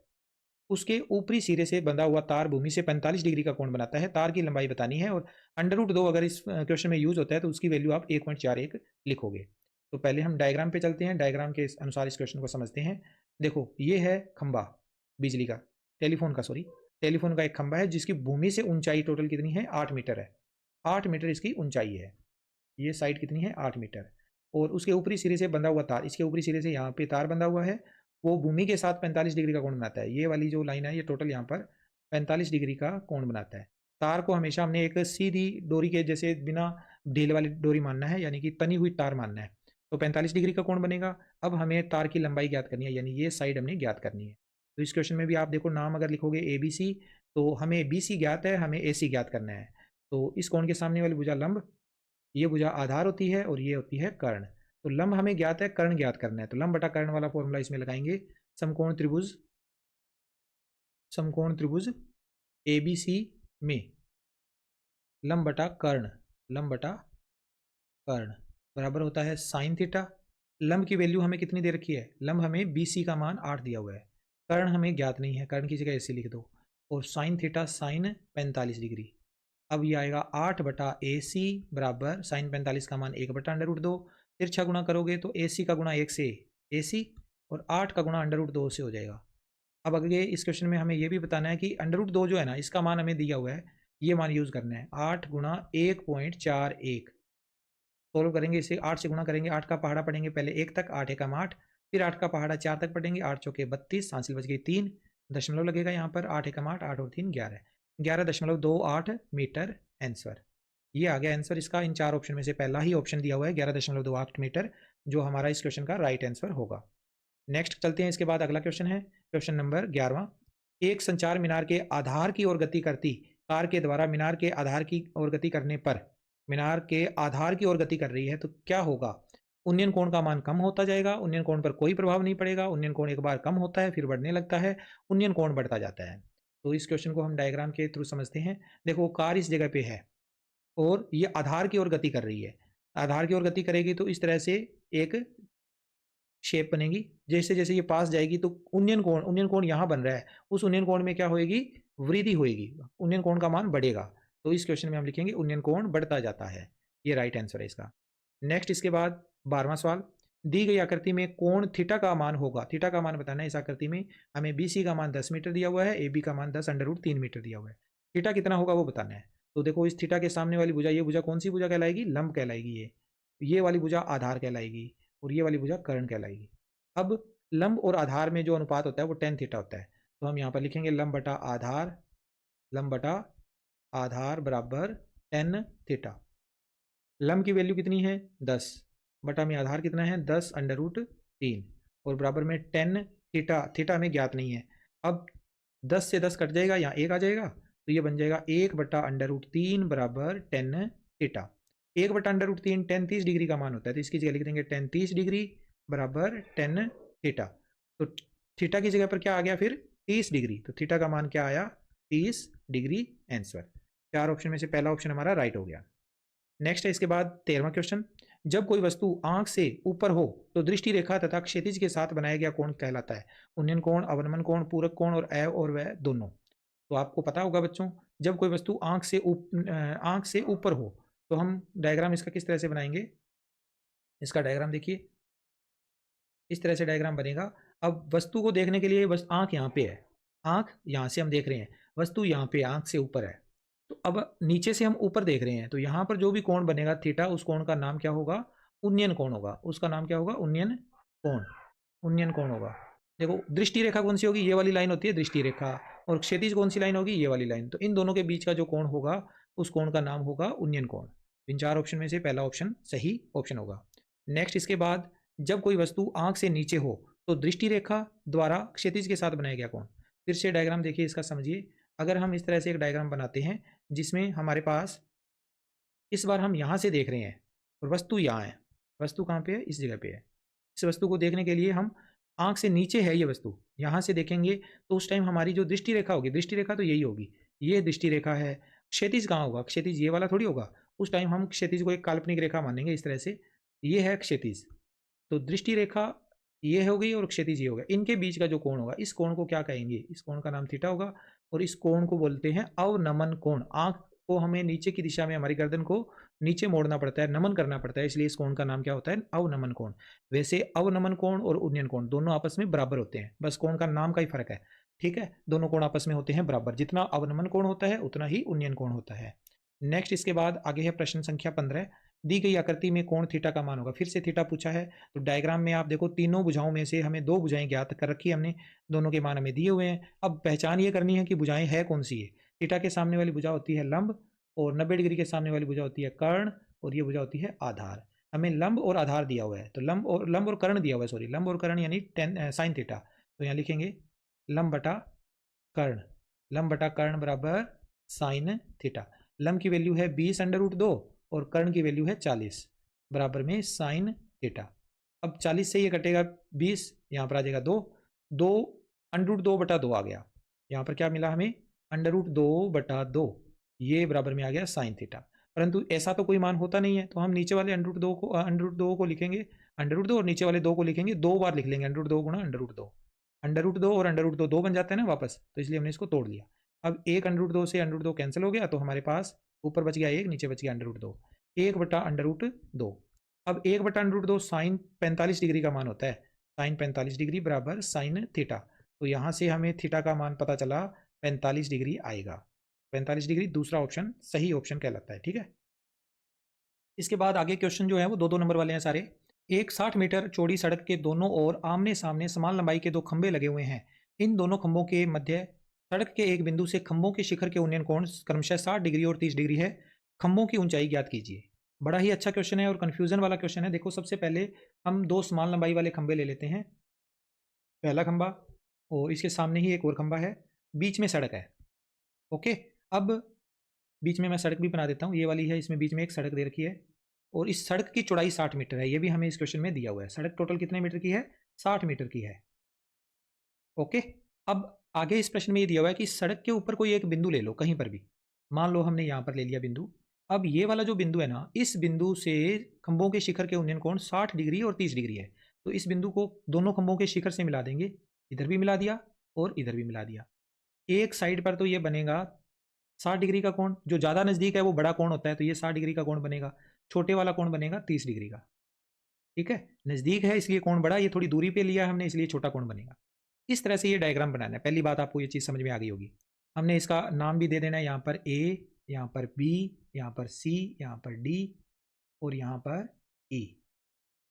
उसके ऊपरी सिरे से बंधा हुआ तार भूमि से 45 डिग्री का कोण बनाता है। तार की लंबाई बतानी है, और √2 अगर इस क्वेश्चन में यूज होता है तो उसकी वैल्यू आप 1.41 लिखोगे। तो पहले हम डायग्राम पे चलते हैं, डायग्राम के अनुसार इस क्वेश्चन को समझते हैं। देखो ये है खंबा बिजली का, टेलीफोन का एक खंबा है जिसकी भूमि से ऊंचाई टोटल कितनी है, 8 मीटर है। 8 मीटर इसकी ऊंचाई है। ये साइड कितनी है, 8 मीटर। और उसके ऊपरी सिरे से बंधा हुआ तार, इसके ऊपरी सिरे से यहाँ पे तार बंधा हुआ है, वो भूमि के साथ 45 डिग्री का कोण बनाता है। ये वाली जो लाइन है ये टोटल यहाँ पर 45 डिग्री का कोण बनाता है। तार को हमेशा हमने एक सीधी डोरी के जैसे बिना ढील वाली डोरी मानना है, यानी कि तनी हुई तार मानना है। तो 45 डिग्री का कोण बनेगा। अब हमें तार की लंबाई ज्ञात करनी है, यानी ये साइड हमने ज्ञात करनी है। तो इस क्वेश्चन में भी आप देखो, नाम अगर लिखोगे ABC, तो हमें BC ज्ञात है, हमें AC ज्ञात करना है। तो इस कोण के सामने वाली भुजा लंब, ये भुजा आधार होती है और ये होती है कर्ण। तो लंब हमें ज्ञात है, कर्ण ज्ञात करना है। तो लंब बटा कर्ण वाला फॉर्मूला इसमें लगाएंगे। समकोण त्रिभुज ABC में लंब बटा कर्ण बराबर होता है साइन थीटा। लंब की वैल्यू हमें कितनी दे रखी है, लंब हमें BC का मान 8 दिया हुआ है, कर्ण हमें ज्ञात नहीं है, कर्ण की जगह ऐसे लिख दो, और साइन थीटा साइन 45 डिग्री। अब ये आएगा 8/AC बराबर साइन 45 का मान 1/√2। तिरछा गुणा करोगे तो AC का गुणा 1 से AC, और 8 का गुणा √2 से हो जाएगा। अब आगे इस क्वेश्चन में हमें ये भी बताना है कि √2 जो है ना, इसका मान हमें दिया हुआ है, ये मान यूज़ करना है। 8 गुणा 1.41 सोल्व करेंगे, इसे 8 से गुणा करेंगे। 8 का पहाड़ा पढ़ेंगे पहले 1 तक, 8 एकम 8, फिर 8 का पहाड़ा 4 तक पढ़ेंगे, 8 चौके 32, हासिल बच गई 3, दशमलव लगेगा यहाँ पर, 8 एकम 8, 8 और 3 11, 11.28 मीटर आंसर। ये आ गया आंसर इसका। इन चार ऑप्शन में से पहला ही ऑप्शन दिया हुआ है 11.28 मीटर, जो हमारा इस क्वेश्चन का राइट आंसर होगा। नेक्स्ट चलते हैं, इसके बाद अगला क्वेश्चन है क्वेश्चन नंबर 11वां। एक संचार मीनार के आधार की ओर गति करती कार के द्वारा मीनार के आधार की ओर गति करने पर, मीनार के आधार की ओर गति कर रही है तो क्या होगा, उन्नयन कोण का मान कम होता जाएगा, उन्नयन कोण पर कोई प्रभाव नहीं पड़ेगा, उन्नयन कोण एक बार कम होता है फिर बढ़ने लगता है, उन्नयन कोण बढ़ता जाता है। तो इस क्वेश्चन को हम डायग्राम के थ्रू समझते हैं। देखो कार इस जगह पे है और ये आधार की ओर गति कर रही है। आधार की ओर गति करेगी तो इस तरह से एक शेप बनेगी। जैसे जैसे ये पास जाएगी तो उन्नयन कोण यहाँ बन रहा है, उस उन्नयन कोण में क्या होएगी, वृद्धि होएगी, उन्नयन कोण का मान बढ़ेगा। तो इस क्वेश्चन में हम लिखेंगे उन्नयन कोण बढ़ता जाता है। ये राइट आंसर है इसका। नेक्स्ट इसके बाद 12वां सवाल, दी गई आकृति में कोण थीटा का मान होगा, थीटा का मान बताना है। इस आकृति में हमें BC का मान 10 मीटर दिया हुआ है, AB का मान 10√3 मीटर दिया हुआ है, थीटा कितना होगा वो बताना है। तो देखो इस थीटा के सामने वाली भुजा, ये भुजा कौन सी भुजा कहलाएगी, लंब कहलाएगी। ये वाली भुजा आधार कहलाएगी और ये वाली भुजा कर्ण कहलाएगी। अब लंब और आधार में जो अनुपात होता है वो tan थीटा होता है। तो हम यहाँ पर लिखेंगे लंब बटा आधार, लंब बटा आधार बराबर टेन थीटा। लंब की वैल्यू कितनी है 10, बटा में आधार कितना है 10 अंडर रूट 3 और बराबर में टेन थीटा। थीटा हमें ज्ञात नहीं है। अब 10 से 10 कट जाएगा, यहाँ एक आ जाएगा, तो ये बन जाएगा 1/√3 बराबर टेन थीटा। 1/√3 टेन 30 डिग्री का मान होता है, तो इसकी जगह लिख देंगे टेन 30 डिग्री बराबर टेन थीटा। तो थीटा की जगह पर क्या आ गया फिर 30 डिग्री, तो थीटा का मान क्या आया 30 डिग्री आंसर। चार ऑप्शन में से पहला ऑप्शन हमारा राइट हो गया। नेक्स्ट है इसके बाद 13वां क्वेश्चन। जब कोई वस्तु आंख से ऊपर हो तो दृष्टि रेखा तथा क्षैतिज के साथ बनाया गया कोण कहलाता है। उन्नयन कोण, अवनमन कोण, पूरक कोण और अ और व दोनों। तो आपको पता होगा बच्चों, जब कोई वस्तु आंख से ऊपर हो तो हम डायग्राम इसका किस तरह से बनाएंगे। इसका डायग्राम देखिए, इस तरह से डायग्राम बनेगा। अब वस्तु को देखने के लिए बस आंख यहाँ पे है, आंख यहाँ से हम देख रहे हैं, वस्तु यहाँ पे आंख से ऊपर है। तो अब नीचे से हम ऊपर देख रहे हैं, तो यहाँ पर जो भी कोण बनेगा थीटा, उस कोण का नाम क्या होगा उन्नयन कोण होगा। उसका नाम क्या होगा उन्नयन कोण, उन्नयन कोण होगा। देखो दृष्टि रेखा कौन सी होगी, ये वाली लाइन होती है दृष्टि रेखा, और क्षैतिज कौन सी लाइन होगी, ये वाली लाइन। तो इन दोनों के बीच का जो कोण होगा उस कोण का नाम होगा उन्नयन कोण। इन चार ऑप्शन में से पहला ऑप्शन सही ऑप्शन होगा। नेक्स्ट इसके बाद, जब कोई वस्तु आंख से नीचे हो तो दृष्टि रेखा द्वारा क्षैतिज के साथ बनाया गया कोण। फिर से डायग्राम देखिए, इसका समझिए। अगर हम इस तरह से एक डायग्राम बनाते हैं जिसमें हमारे पास इस बार हम यहाँ से देख रहे हैं और वस्तु यहाँ है, वस्तु कहाँ पे है इस जगह पे है। इस वस्तु को देखने के लिए हम आंख से नीचे है ये वस्तु, यहाँ से देखेंगे तो उस टाइम हमारी जो दृष्टि रेखा होगी, दृष्टि रेखा तो यही होगी, ये दृष्टि रेखा है। क्षैतिज कहाँ होगा, क्षैतिज ये वाला थोड़ी होगा। उस टाइम हम क्षैतिज को एक काल्पनिक रेखा मानेंगे इस तरह से, ये है क्षैतिज। तो दृष्टि रेखा ये हो गई और क्षैतिज ये हो गया। इनके बीच का जो कोण होगा, इस कोण को क्या कहेंगे, इस कोण का नाम थीटा होगा। और इस कोण को बोलते हैं अवनमन कोण। आंख को हमें नीचे की दिशा में, हमारी गर्दन को नीचे मोड़ना पड़ता है, नमन करना पड़ता है, इसलिए इस कोण का नाम क्या होता है अवनमन कोण। वैसे अवनमन कोण और उन्नयन कोण दोनों आपस में बराबर होते हैं, बस कोण का नाम का ही फर्क है। ठीक है, दोनों कोण आपस में होते हैं बराबर, जितना अवनमन कोण होता है उतना ही उन्नयन कोण होता है। नेक्स्ट इसके बाद आगे है प्रश्न संख्या 15। दी गई आकृति में कोण थीटा का मान होगा। फिर से थीटा पूछा है, तो डायग्राम में आप देखो तीनों भुजाओं में से हमें दो भुजाएं ज्ञात कर रखी है हमने, दोनों के मान हमें दिए हुए हैं। अब पहचान ये करनी है कि भुजाएं है कौन सी है। थीटा के सामने वाली भुजा होती है लंब, और 90 डिग्री के सामने वाली भुजा होती है कर्ण, और ये भुजा होती है आधार। हमें लंब और आधार दिया हुआ है, तो लंब और कर्ण दिया हुआ है, सॉरी लंब और कर्ण यानी साइन थीटा। तो यहाँ लिखेंगे लंब बटा कर्ण, लंब बटा कर्ण बराबर साइन थीटा। लंब की वैल्यू है 20√2 और कर्ण की वैल्यू है 40 बराबर में साइन थीटा। अब 40 से ये कटेगा 20, यहाँ पर आ जाएगा 2, 2 √2/2 आ गया। यहाँ पर क्या मिला हमें √2/2, ये बराबर में आ गया साइन थीटा। परंतु ऐसा तो कोई मान होता नहीं है, तो हम नीचे वाले √2 को लिखेंगे, √2 और नीचे वाले 2 को लिखेंगे, 2 बार लिख लेंगे √2 गुणा √2। √2 और √2 2 बन जाते हैं ना वापस, तो इसलिए हमने इसको तोड़ लिया। अब एक √2 से √2 कैंसिल हो गया, तो हमारे पास ऊपर बच गया 1, नीचे बच गया √2, 1/√2। अब 1/√2 साइन 45 डिग्री का मान होता है, साइन 45 डिग्री बराबर साइन थीटा। तो यहाँ से हमें थीटा का मान पता चला 45 डिग्री आएगा। 45 डिग्री दूसरा ऑप्शन सही ऑप्शन कहलाता है। ठीक है, इसके बाद आगे क्वेश्चन जो है वो 2-2 नंबर वाले हैं सारे। एक 60 मीटर चौड़ी सड़क के दोनों ओर आमने सामने समान लंबाई के दो खंभे लगे हुए हैं। इन दोनों खंभों के मध्य सड़क के एक बिंदु से खंभों के शिखर के उन्नयन कोण क्रमशः 60 डिग्री और 30 डिग्री है। खंभों की ऊंचाई ज्ञात कीजिए। बड़ा ही अच्छा क्वेश्चन है और कन्फ्यूजन वाला क्वेश्चन है। देखो सबसे पहले हम दो समान लंबाई वाले खंभे ले लेते हैं, पहला खंभा और इसके सामने ही एक और खंभा है, बीच में सड़क है। ओके, अब बीच में मैं सड़क भी बना देता हूँ, ये वाली है, इसमें बीच में एक सड़क दे रखी है और इस सड़क की चौड़ाई 60 मीटर है, ये भी हमें इस क्वेश्चन में दिया हुआ है। सड़क टोटल कितने मीटर की है 60 मीटर की है। ओके, अब आगे इस प्रश्न में ये दिया हुआ है कि सड़क के ऊपर कोई एक बिंदु ले लो कहीं पर भी, मान लो हमने यहाँ पर ले लिया बिंदु। अब ये वाला जो बिंदु है ना, इस बिंदु से खंभों के शिखर के उन्नयन कोण 60 डिग्री और 30 डिग्री है। तो इस बिंदु को दोनों खंभों के शिखर से मिला देंगे, इधर भी मिला दिया और इधर भी मिला दिया। एक साइड पर तो ये बनेगा 60 डिग्री का कोण, जो ज़्यादा नज़दीक है वो बड़ा कोण होता है, तो ये 60 डिग्री का कोण बनेगा। छोटे वाला कोण बनेगा 30 डिग्री का। ठीक है, नज़दीक है इसलिए कोण बड़ा, ये थोड़ी दूरी पे लिया है हमने इसलिए छोटा कोण बनेगा। इस तरह से ये डायग्राम बनाना है। पहली बात आपको ये चीज़ समझ में आ गई होगी। हमने इसका नाम भी दे देना है, यहाँ पर ए, यहाँ पर बी, यहाँ पर सी, यहाँ पर डी और यहाँ पर ई,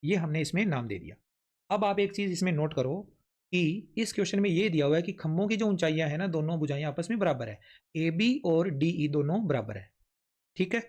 ये हमने इसमें नाम दे दिया। अब आप एक चीज़ इसमें नोट करो कि इस क्वेश्चन में ये दिया हुआ है कि खंभों की जो ऊंचाइयां है ना, दोनों भुजाएं आपस में बराबर है, ए बी और डी ई दोनों बराबर है। ठीक है,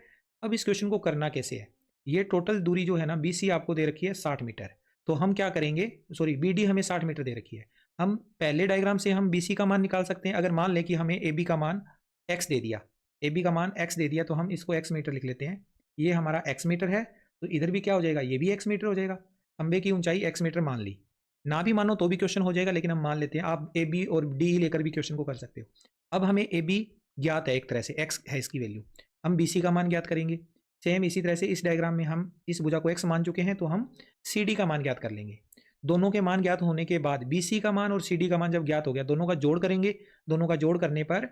अब इस क्वेश्चन को करना कैसे है, ये टोटल दूरी जो है ना बी सी आपको दे रखी है 60 मीटर। तो हम क्या करेंगे, सॉरी बी डी हमें 60 मीटर दे रखी है। हम पहले डायग्राम से हम बी सी का मान निकाल सकते हैं। अगर मान लें कि हमें ए बी का मान एक्स दे दिया, ए बी का मान एक्स दे दिया, तो हम इसको एक्स मीटर लिख लेते हैं। ये हमारा एक्स मीटर है, तो इधर भी क्या हो जाएगा, ये भी एक्स मीटर हो जाएगा। खंबे की ऊंचाई एक्स मीटर मान ली, ना भी मानो तो भी क्वेश्चन हो जाएगा, लेकिन हम मान लेते हैं। आप ए बी और डी लेकर भी क्वेश्चन को कर सकते हो। अब हमें ए बी ज्ञात है, एक तरह से एक्स है इसकी वैल्यू, हम बी सी का मान ज्ञात करेंगे। सेम इसी तरह से इस डायग्राम में हम इस भुजा को एक्स मान चुके हैं, तो हम सी डी का मान ज्ञात कर लेंगे। दोनों के मान ज्ञात होने के बाद बी सी का मान और सी डी का मान जब ज्ञात हो गया, दोनों का जोड़ करेंगे। दोनों का जोड़ करने पर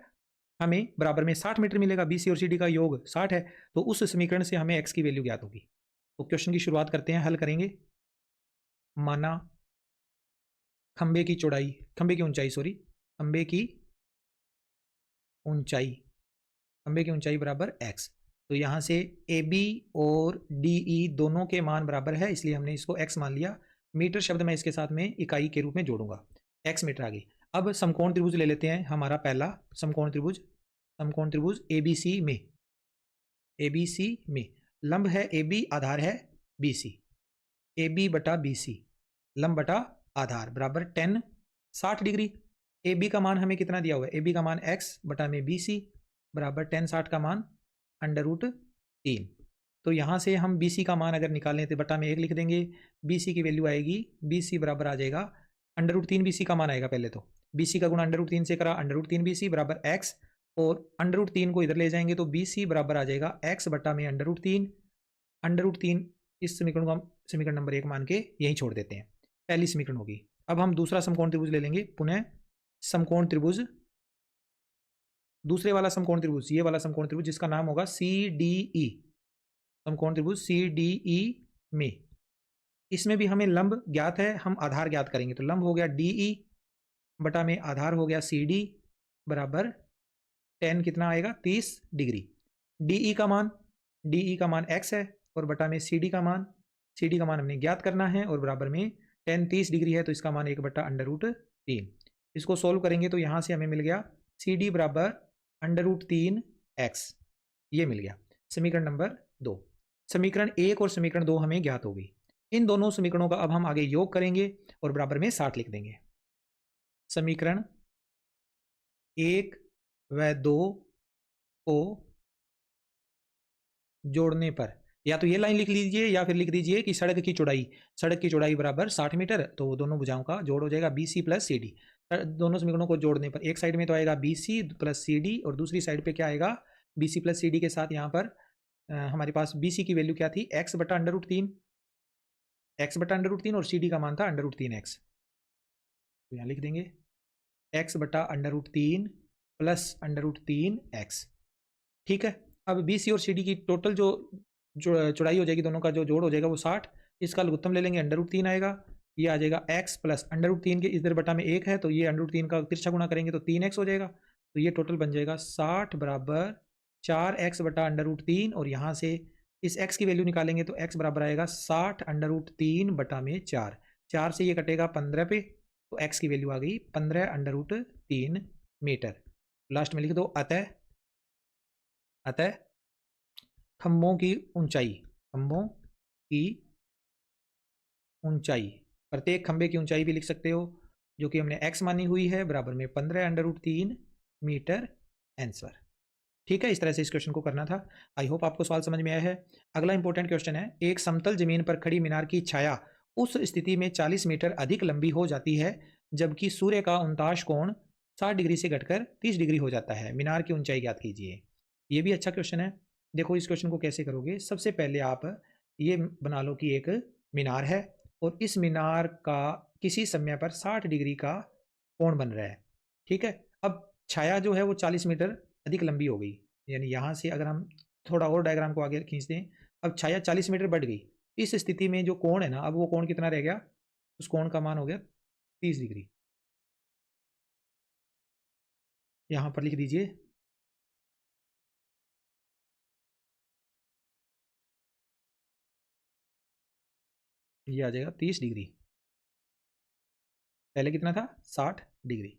हमें बराबर में 60 मीटर मिलेगा। बी सी और सी डी का योग 60 है, तो उस समीकरण से हमें एक्स की वैल्यू ज्ञात होगी। तो क्वेश्चन की शुरुआत करते हैं, हल करेंगे। माना खंबे की चौड़ाई, खंबे की ऊंचाई, सॉरी खंबे की ऊंचाई, खंबे की ऊंचाई बराबर एक्स। तो यहाँ से ए बी और डी ई दोनों के मान बराबर है, इसलिए हमने इसको एक्स मान लिया। मीटर शब्द मैं इसके साथ में इकाई के रूप में जोड़ूंगा, एक्स मीटर आ गई। अब समकोण त्रिभुज ले लेते हैं। हमारा पहला समकोण त्रिभुज, समकोण त्रिभुज ए बी सी में, ए बी सी में लंब है ए बी, आधार है बी सी। ए बी बटा बी सी, लंब बटा आधार बराबर 10 60 डिग्री। ए बी का मान हमें कितना दिया हुआ है, ए बी का मान एक्स बटा में बी सी बराबर 10 60 का मान √3। तो यहाँ से हम बी सी का मान अगर निकालें तो बटा में 1 लिख देंगे। बी सी की वैल्यू आएगी, बी सी बराबर आ जाएगा √3 बी सी का मान आएगा। पहले तो बी सी का गुणा √3 से करा, √3 बी सी बराबर एक्स, और √3 को इधर ले जाएंगे तो बी सी बराबर आ जाएगा एक्स बटा में √3। √3 इस समीकरण को हम समीकरण नंबर 1 मान के यहीं छोड़ देते हैं, पहली समीकरण होगी। अब हम दूसरा समकोण त्रिभुज ले लेंगे, पुनः समकोण त्रिभुज, दूसरे वाला समकोण त्रिभुज, ये वाला समकोण त्रिभुज जिसका नाम होगा सी डी ई, समकोण त्रिभुज सी डी ई में, इसमें भी हमें लंब ज्ञात है, हम आधार ज्ञात करेंगे। तो लंब हो गया डी ई बटा में आधार हो गया सी डी बराबर 10 कितना आएगा 30 डिग्री। डी ई का मान, डी ई का मान एक्स है, और बटा में सी डी का मान, सी डी का मान हमने ज्ञात करना है, और बराबर में 10 30 डिग्री है, तो इसका मान 1 बटा √3। इसको सोल्व करेंगे तो यहाँ से हमें मिल गया सी डी बराबर √3 एक्स, ये मिल गया समीकरण नंबर 2। समीकरण 1 और समीकरण 2 हमें ज्ञात हो गई। इन दोनों समीकरणों का अब हम आगे योग करेंगे और बराबर में 60 लिख देंगे। समीकरण 1 व 2 को जोड़ने पर या तो ये लाइन लिख लीजिए या फिर लिख दीजिए कि सड़क की चौड़ाई, सड़क की चौड़ाई बराबर 60 मीटर, तो दोनों भुजाओं का जोड़ हो जाएगा B C plus C D. दोनों समीकरणों को जोड़ने पर एक साइड में तो आएगा B C plus C D, और दूसरी साइड पे क्या आएगा, B C plus C D के साथ यहाँ पर हमारे पास बी सी की वैल्यू क्या थी, एक्स बटा √3, एक्स बटा √3, और सी डी का मान था √3 एक्स। तो यहाँ लिख देंगे एक्स बटा √3 प्लस √3 एक्स। ठीक है, अब बी सी और सी डी की टोटल जो चौड़ाई हो जाएगी, दोनों का जो जोड़ हो जाएगा वो 60। इसका लघुत्तम ले लेंगे, √3 आएगा, ये आ जाएगा एक्स प्लस √3 के इधर बटा में 1 है, तो ये √3 का तिरछा गुणा करेंगे तो 3x हो जाएगा। तो ये टोटल बन जाएगा 60 बराबर 4x बटा √3, और यहाँ से इस x की वैल्यू निकालेंगे तो x बराबर आएगा 60 √3 बटा में 4, 4 से ये कटेगा 15 पे, तो x की वैल्यू आ गई 15 √3 मीटर। लास्ट में लिख दो अतः, अतः खंभों की ऊंचाई, खंभों की ऊंचाई, प्रत्येक खंभे की ऊंचाई भी लिख सकते हो जो कि हमने x मानी हुई है, बराबर में 15 √3 मीटर आंसर। ठीक है, इस तरह से इस क्वेश्चन को करना था। आई होप आपको सवाल समझ में आया है। अगला इंपॉर्टेंट क्वेश्चन है, एक समतल जमीन पर खड़ी मीनार की छाया उस स्थिति में 40 मीटर अधिक लंबी हो जाती है जबकि सूर्य का उनताश कोण 60 डिग्री से घटकर 30 डिग्री हो जाता है। मीनार की ऊंचाई ज्ञात कीजिए। ये भी अच्छा क्वेश्चन है। देखो इस क्वेश्चन को कैसे करोगे, सबसे पहले आप ये बना लो कि एक मीनार है और इस मीनार का किसी समय पर 60 डिग्री का कोण बन रहा है। ठीक है, अब छाया जो है वो 40 मीटर अधिक लंबी हो गई, यानी यहाँ से अगर हम थोड़ा और डायग्राम को आगे खींचते हैं, अब छाया 40 मीटर बढ़ गई। इस स्थिति में जो कोण है ना, अब वो कोण कितना रह गया, उस कोण का मान हो गया 30 डिग्री। यहाँ पर लिख दीजिए ये आ जाएगा 30 डिग्री। पहले कितना था 60 डिग्री।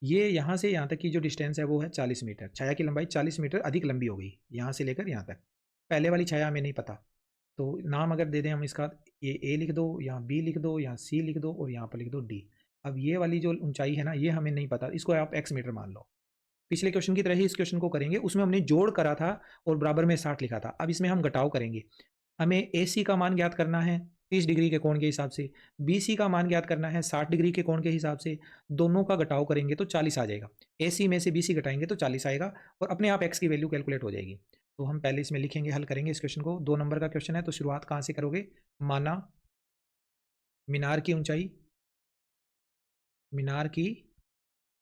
ये यहाँ से यहाँ तक की जो डिस्टेंस है वो है 40 मीटर। छाया की लंबाई 40 मीटर अधिक लंबी हो गई यहाँ से लेकर यहाँ तक। पहले वाली छाया हमें नहीं पता, तो नाम अगर दे दें हम इसका, ये ए लिख दो, यहाँ बी लिख दो, यहाँ सी लिख दो और यहाँ पर लिख दो डी। अब ये वाली जो ऊंचाई है ना, ये हमें नहीं पता, इसको आप एक्स मीटर मान लो। पिछले क्वेश्चन की तरह ही इस क्वेश्चन को करेंगे, उसमें हमने जोड़ करा था और बराबर में 60 लिखा था। अब इसमें हम घटाव करेंगे। हमें ए सी का मान ज्ञात करना है 30 डिग्री के कोण के हिसाब से, बी सी का मान ज्ञात करना है 60 डिग्री के कोण के हिसाब से। दोनों का घटाव करेंगे तो 40 आ जाएगा। ए सी में से बी सी घटाएंगे तो 40 आएगा और अपने आप एक्स की वैल्यू कैलकुलेट हो जाएगी। तो हम पहले इसमें लिखेंगे, हल करेंगे इस क्वेश्चन को। 2 नंबर का क्वेश्चन है, तो शुरुआत कहाँ से करोगे? माना मीनार की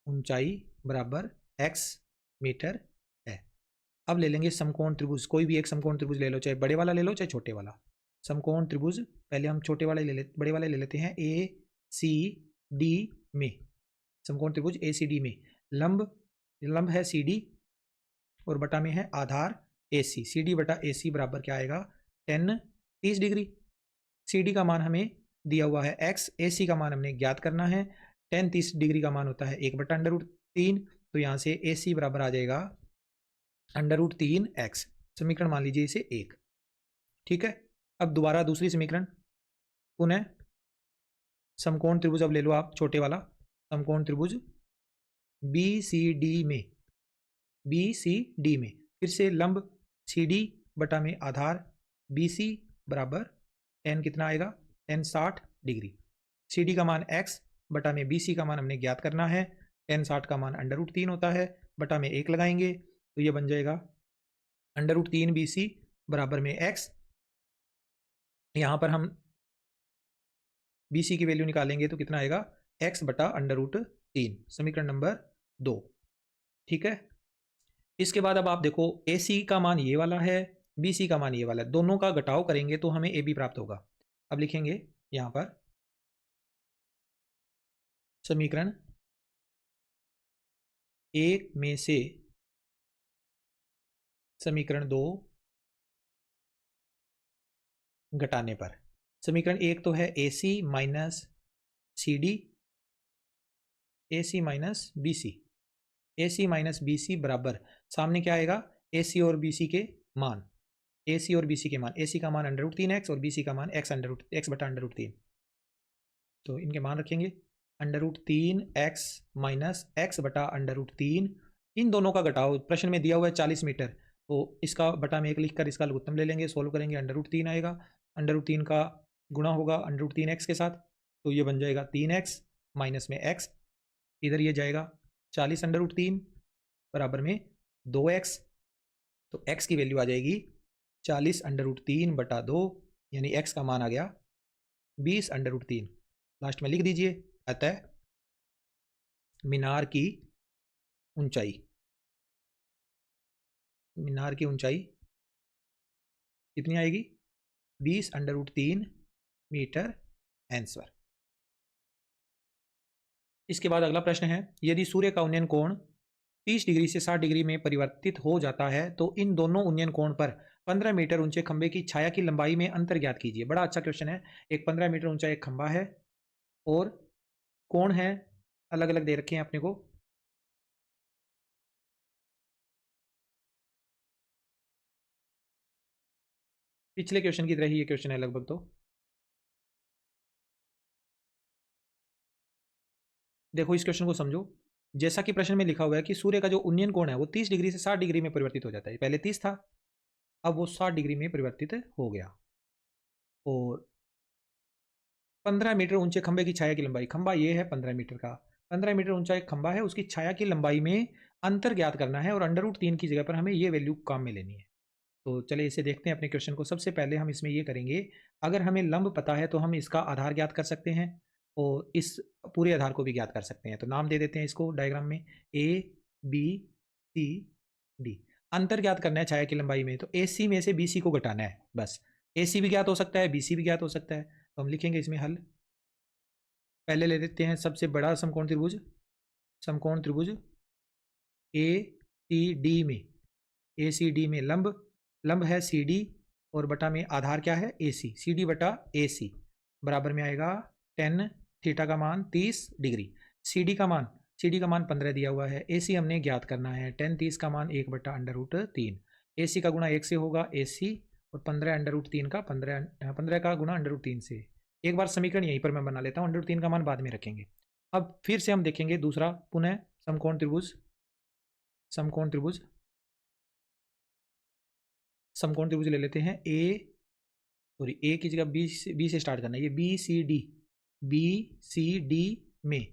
ऊंचाई बराबर x मीटर है। अब ले लेंगे समकोण त्रिभुज, कोई भी एक समकोण त्रिभुज ले लो, चाहे बड़े वाला ले लो चाहे छोटे वाला। समकोण त्रिभुज पहले हम छोटे वाले बड़े वाले ले लेते हैं। ए सी डी में, समकोण त्रिभुज ए सी डी में लंब है सी डी और बटा में है आधार ए सी। सी डी बटा ए सी बराबर क्या आएगा? 30 डिग्री। सी डी का मान हमें दिया हुआ है x, ए सी का मान हमने ज्ञात करना है। 30 डिग्री का मान होता है 1/√3, तो यहाँ से ए सी बराबर आ जाएगा √3x। समीकरण मान लीजिए इसे 1। ठीक है, अब दोबारा दूसरी समीकरण, पुनः समकोण त्रिभुज अब ले लो आप छोटे वाला। समकोण त्रिभुज बी सी डी में फिर से लंब सी डी बटा में आधार बी सी बराबर tan कितना आएगा? tan 60 degree. सी डी का मान x बटा में बी सी का मान हमने ज्ञात करना है। tan 60 का मान √3 होता है, बटा में 1 लगाएंगे तो ये बन जाएगा √3 बी सी बराबर में x। यहाँ पर हम बी सी की वैल्यू निकालेंगे तो कितना आएगा? x बटा √3, समीकरण नंबर 2। ठीक है, इसके बाद अब आप देखो, ए सी का मान ये वाला है, बी सी का मान ये वाला है, दोनों का घटाव करेंगे तो हमें ए बी प्राप्त होगा। अब लिखेंगे यहाँ पर समीकरण 1 में से समीकरण 2 घटाने पर। समीकरण 1 तो है ए सी माइनस सी डी, ए सी माइनस बी सी, ए सी माइनस बी सी बराबर सामने क्या आएगा? ए सी और बी सी के मान, ए सी और बी सी के मान, ए सी का मान √3x और बी सी का मान x बटा √3। तो इनके मान रखेंगे √3x माइनस x बटा √3। इन दोनों का घटाव प्रश्न में दिया हुआ है 40 मीटर, तो इसका बटा में 1 लिखकर इसका लघुत्तम ले लेंगे, सोल्व करेंगे, √3 आएगा। √3 का गुणा होगा √3x के साथ, तो ये बन जाएगा 3x माइनस में x, इधर ये जाएगा 40 √3 बराबर में 2x, तो x की वैल्यू आ जाएगी 40 √3 बटा 2, यानी x का मान आ गया 20 √3। लास्ट में लिख दीजिए, अतः मीनार की ऊंचाई कितनी आएगी? 20 √3 मीटर आंसर। इसके बाद अगला प्रश्न है, यदि सूर्य का उन्नयन कोण 30 डिग्री से 60 डिग्री में परिवर्तित हो जाता है तो इन दोनों उन्नयन कोण पर 15 मीटर ऊंचे खंभे की छाया की लंबाई में अंतर ज्ञात कीजिए। बड़ा अच्छा क्वेश्चन है। एक 15 मीटर ऊंचा एक खंभा है और कोण है अलग अलग दे रखे हैं अपने को। पिछले क्वेश्चन की तरह ही ये क्वेश्चन है लगभग। तो देखो, इस क्वेश्चन को समझो। जैसा कि प्रश्न में लिखा हुआ है कि सूर्य का जो उन्नयन कोण है वो 30 डिग्री से 60 डिग्री में परिवर्तित हो जाता है। पहले 30 था, अब वो 60 डिग्री में परिवर्तित हो गया। और 15 मीटर ऊंचे खंभे की छाया की लंबाई, खंभा ये है 15 मीटर का, 15 मीटर ऊंचा एक खंभा है, उसकी छाया की लंबाई में अंतर ज्ञात करना है और √3 की जगह पर हमें ये वैल्यू काम में लेनी है। तो चलिए इसे देखते हैं अपने क्वेश्चन को। सबसे पहले हम इसमें ये करेंगे, अगर हमें लंब पता है तो हम इसका आधार ज्ञात कर सकते हैं और इस पूरे आधार को भी ज्ञात कर सकते हैं। तो नाम दे देते हैं इसको डायग्राम में, ए बी सी डी। अंतर ज्ञात करना है छाया की लंबाई में, तो ए सी में से बी सी को घटाना है बस। ए सी भी ज्ञात हो सकता है, बी सी भी ज्ञात हो सकता है, तो हम लिखेंगे इसमें हल। पहले ले लेते हैं सबसे बड़ा समकोण त्रिभुज ए सी डी में लंब है सी डी और बटा में आधार क्या है? ए सी। सी डी बटा ए सी बराबर में आएगा tan थीटा का मान 30 डिग्री। सी डी का मान 15 दिया हुआ है। ए सी हमने ज्ञात करना है, टेन 30 का मान 1/√3। ए सी का गुणा 1 से होगा ए सी, और 15/3 का 15 का गुणा √3 से। एक बार समीकरण यहीं पर मैं बना लेता हूँ, √3 का मान बाद में रखेंगे। अब फिर से हम देखेंगे दूसरा पुनः समकोण त्रिभुज। समकोण त्रिभुज ले लेते हैं। ए की जगह बी से स्टार्ट करना है। ये बी सी डी में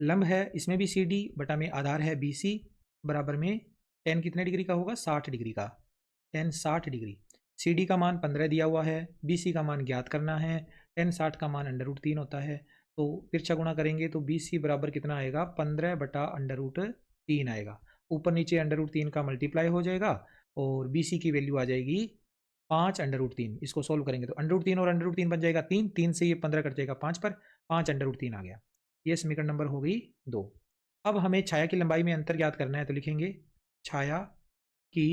लंब है, इसमें भी सी डी बटा में आधार है बी सी, बराबर में टेन कितने डिग्री का होगा, 60 डिग्री का। Ten 60 degree. सी डी का मान 15 दिया हुआ है, बी सी का मान ज्ञात करना है। टेन 60 का मान √3 होता है, तो तिरछा गुणा करेंगे तो बी सी बराबर कितना आएगा, 15/√3 आएगा। ऊपर नीचे √3 का मल्टीप्लाई हो जाएगा और बी सी की वैल्यू आ जाएगी 5/√3। इसको सोल्व करेंगे तो √3 और √3 बन जाएगा 3, 3 से ये 15 कट जाएगा 5 पर, 5/√3 आ गया। ये समीकरण नंबर हो गई 2। अब हमें छाया की लंबाई में अंतर ज्ञात करना है, तो लिखेंगे छाया की